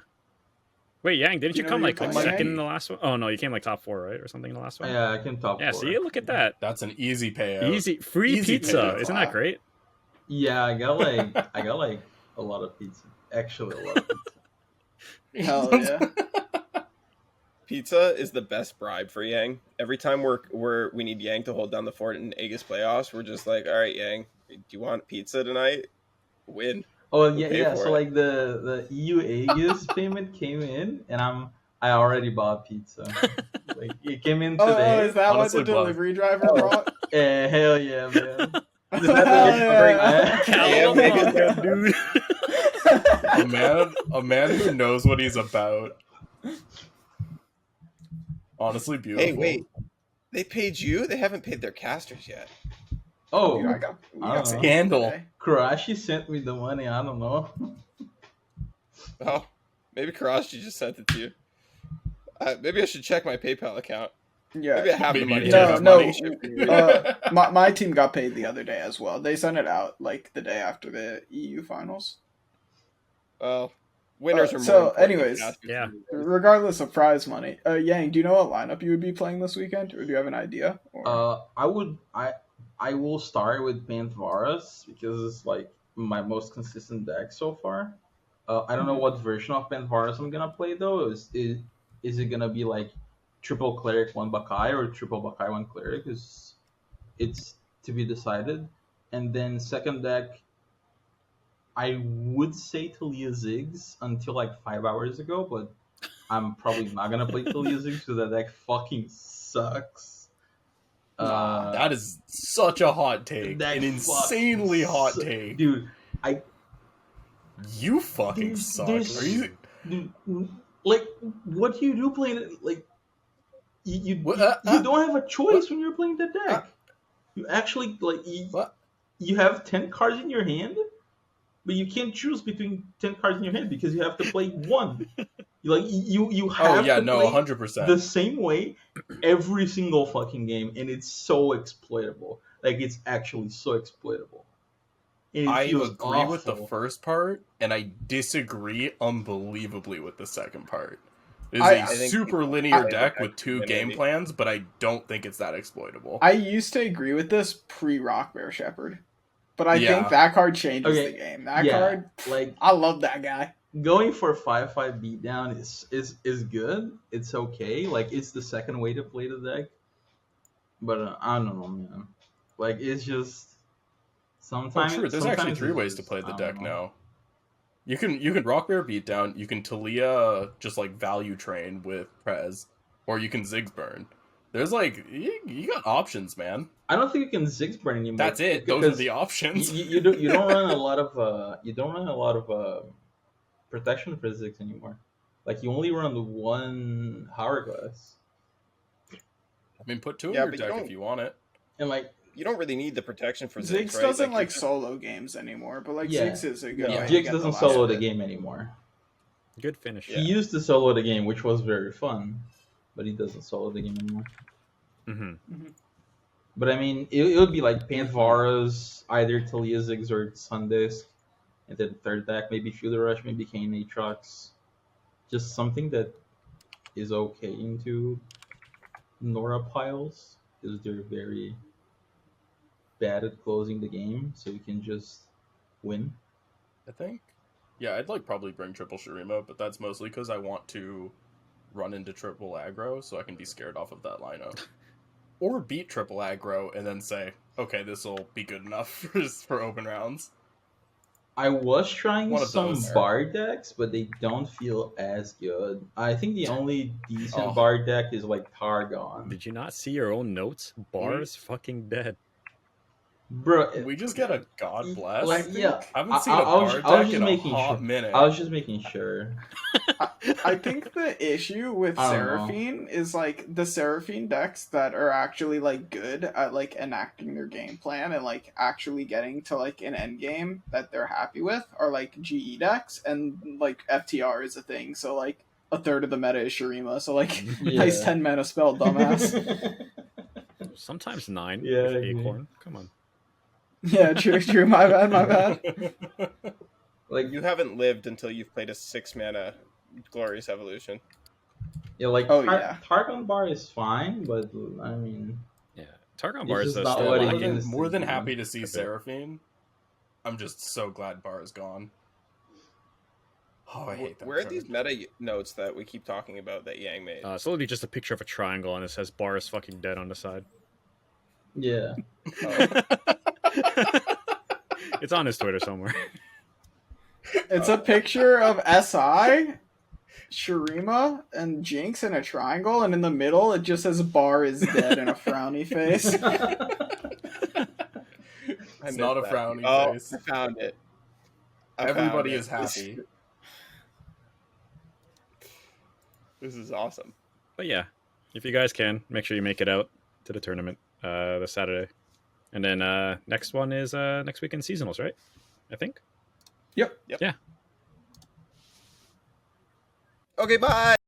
Speaker 3: Wait, Yang, didn't you
Speaker 2: You know
Speaker 3: come
Speaker 2: you're
Speaker 3: like
Speaker 2: playing,
Speaker 3: second
Speaker 2: Yang?
Speaker 3: in the last one? Oh no, you came like top 4, right, or something in the last one?
Speaker 4: Yeah, I can top
Speaker 3: Yeah.
Speaker 4: 4.
Speaker 3: See, look at that.
Speaker 5: That's an easy payout.
Speaker 3: Easy, free
Speaker 5: Easy
Speaker 3: pizza.
Speaker 5: payout.
Speaker 3: Isn't
Speaker 2: Wow.
Speaker 3: that great?
Speaker 4: Yeah, I got like a lot of pizza. Actually, a lot of pizza.
Speaker 2: Hell yeah.
Speaker 1: Pizza is the best bribe for Yang. Every time we need Yang to hold down the fort in Aegis playoffs, we're just like, all right, Yang, do you want pizza tonight? Win.
Speaker 4: Oh
Speaker 1: We'll
Speaker 4: yeah,
Speaker 1: pay
Speaker 4: yeah.
Speaker 1: for
Speaker 4: So
Speaker 1: it.
Speaker 4: like the EU Aegis payment came in, and I already bought pizza. Like it came in
Speaker 2: Oh,
Speaker 4: today.
Speaker 2: is that
Speaker 5: Honestly,
Speaker 2: what the
Speaker 5: Bob.
Speaker 2: delivery driver brought?
Speaker 4: Hell yeah, man.
Speaker 1: Is that the
Speaker 2: Hell
Speaker 1: Yeah,
Speaker 3: Cowabunga, dude.
Speaker 5: a man who knows what he's about. Honestly, beautiful.
Speaker 1: Hey, wait. They paid you? They haven't paid their casters yet.
Speaker 4: Oh,
Speaker 2: Dude, we got
Speaker 4: don't
Speaker 2: some
Speaker 4: know.
Speaker 5: Scandal.
Speaker 2: today.
Speaker 4: Karashi sent me the money. I don't know.
Speaker 1: Oh, maybe Karashi just sent it to you. Maybe I should check my PayPal account.
Speaker 2: Yeah.
Speaker 1: Maybe I have the
Speaker 5: Maybe
Speaker 1: money.
Speaker 5: you
Speaker 1: I
Speaker 5: do.
Speaker 1: have
Speaker 2: No,
Speaker 1: money shipping.
Speaker 2: My team got paid the other day as well. They sent it out like the day after the EU finals.
Speaker 1: Well, winners are more
Speaker 2: so,
Speaker 1: important than
Speaker 2: anyways,
Speaker 1: casters.
Speaker 3: Yeah.
Speaker 2: Regardless of prize money, Yang, do you know what lineup you would be playing this weekend, or do you have an idea? Or...
Speaker 4: I will start with Phansora because it's like my most consistent deck so far. I don't know what version of Phansora I'm gonna play though. Is it gonna be like triple cleric 1 Bakai or triple Bakai 1 cleric? It's to be decided. And then second deck, I would say Talia Ziggs until like 5 hours ago, but I'm probably not gonna play Talia Ziggs because that deck fucking sucks.
Speaker 5: That is such a hot take.
Speaker 4: That
Speaker 5: An insanely hot take.
Speaker 4: Dude,
Speaker 5: You fucking suck. Are you...
Speaker 4: Dude, like, what do you do playing it? Like, you don't have a choice when you're playing the deck. You actually, like, you have 10 cards in your hand, but you can't choose between 10 cards in your hand because you have to play one. You have to play
Speaker 5: 100%.
Speaker 4: the same way every single fucking game, and it's so exploitable. Like, it's actually so exploitable.
Speaker 5: I agree with the first part, and I disagree unbelievably with the second part. It's a super linear deck with 2 game plans, but I don't think it's that exploitable.
Speaker 2: I used to agree with this pre-Rock Bear Shepherd, but I think that card changes the game. That card, like, I love that guy.
Speaker 4: Going for 5/5 beatdown is good. It's okay. Like, it's the second way to play the deck, but I don't know, man. Like, it's just sometimes.
Speaker 5: True. There's actually 3 ways to play the deck now. You can Rock Bear Beatdown, you can Talia just like value train with Prez, or you can Ziggs Burn. There's like you got options, man.
Speaker 4: I don't think you can Ziggs Burn anymore.
Speaker 5: That's it. Those are the options.
Speaker 4: You don't run a lot of protection for Ziggs anymore. Like, you only run the 1 Hourglass.
Speaker 5: I mean, put 2 in your deck if you want it.
Speaker 4: And like,
Speaker 1: you don't really need the protection for Ziggs.
Speaker 2: Ziggs doesn't like solo games anymore, but like Ziggs is a good.
Speaker 4: Ziggs doesn't solo the game anymore.
Speaker 3: Good finish.
Speaker 4: He used to solo the game, which was very fun, but he doesn't solo the game anymore.
Speaker 3: Mm-hmm.
Speaker 4: But I mean, it would be like Pantvaras, either Talia Ziggs or Sundisk, and then third deck maybe Fueler Rush, maybe Kayn Aatrox. Just something that is okay into Nora piles, because they're very bad at closing the game, so you can just win.
Speaker 5: I think. Yeah, I'd like probably bring triple Shurima, but that's mostly because I want to run into triple aggro so I can be scared off of that lineup. Or beat triple aggro and then say, okay, this will be good enough for open rounds.
Speaker 4: I was trying some bar decks, but they don't feel as good. I think the only decent bar deck is like Targon.
Speaker 3: Did you not see your own notes? Bar is fucking dead.
Speaker 4: Bro,
Speaker 5: we just get a God bless.
Speaker 4: Like, yeah,
Speaker 5: I haven't seen a bar deck in a hot minute.
Speaker 4: I was just making sure.
Speaker 2: I think the issue with Seraphine is like the Seraphine decks that are actually like good at like enacting their game plan and like actually getting to like an end game that they're happy with are like GE decks, and like FTR is a thing. So like a third of the meta is Shurima. So like nice 10 mana spell, dumbass.
Speaker 3: Sometimes 9.
Speaker 4: Yeah,
Speaker 3: with Acorn. Come on.
Speaker 2: Yeah, true. My bad.
Speaker 1: Like, you haven't lived until you've played a 6 mana Glorious Evolution.
Speaker 4: Yeah, like Targon bar is fine, but I mean,
Speaker 3: Targon bar is
Speaker 4: not what it is.
Speaker 5: More than happy to see Seraphine. I'm just so glad bar is gone. Oh, I hate that.
Speaker 1: Where are these meta notes that we keep talking about that Yang made?
Speaker 3: It's literally just a picture of a triangle and it says bar is fucking dead on the side.
Speaker 4: Yeah.
Speaker 3: It's on his Twitter somewhere.
Speaker 2: It's a picture of SI, Shurima, and Jinx in a triangle, and in the middle it just says bar is dead in a frowny face.
Speaker 5: It's not a frowny face.
Speaker 1: I found it.
Speaker 5: Everybody is happy.
Speaker 1: This is awesome.
Speaker 3: But yeah, if you guys can, make sure you make it out to the tournament this Saturday. And then next one is next weekend seasonals, right? I think.
Speaker 2: Yep.
Speaker 3: Yeah.
Speaker 1: Okay, bye.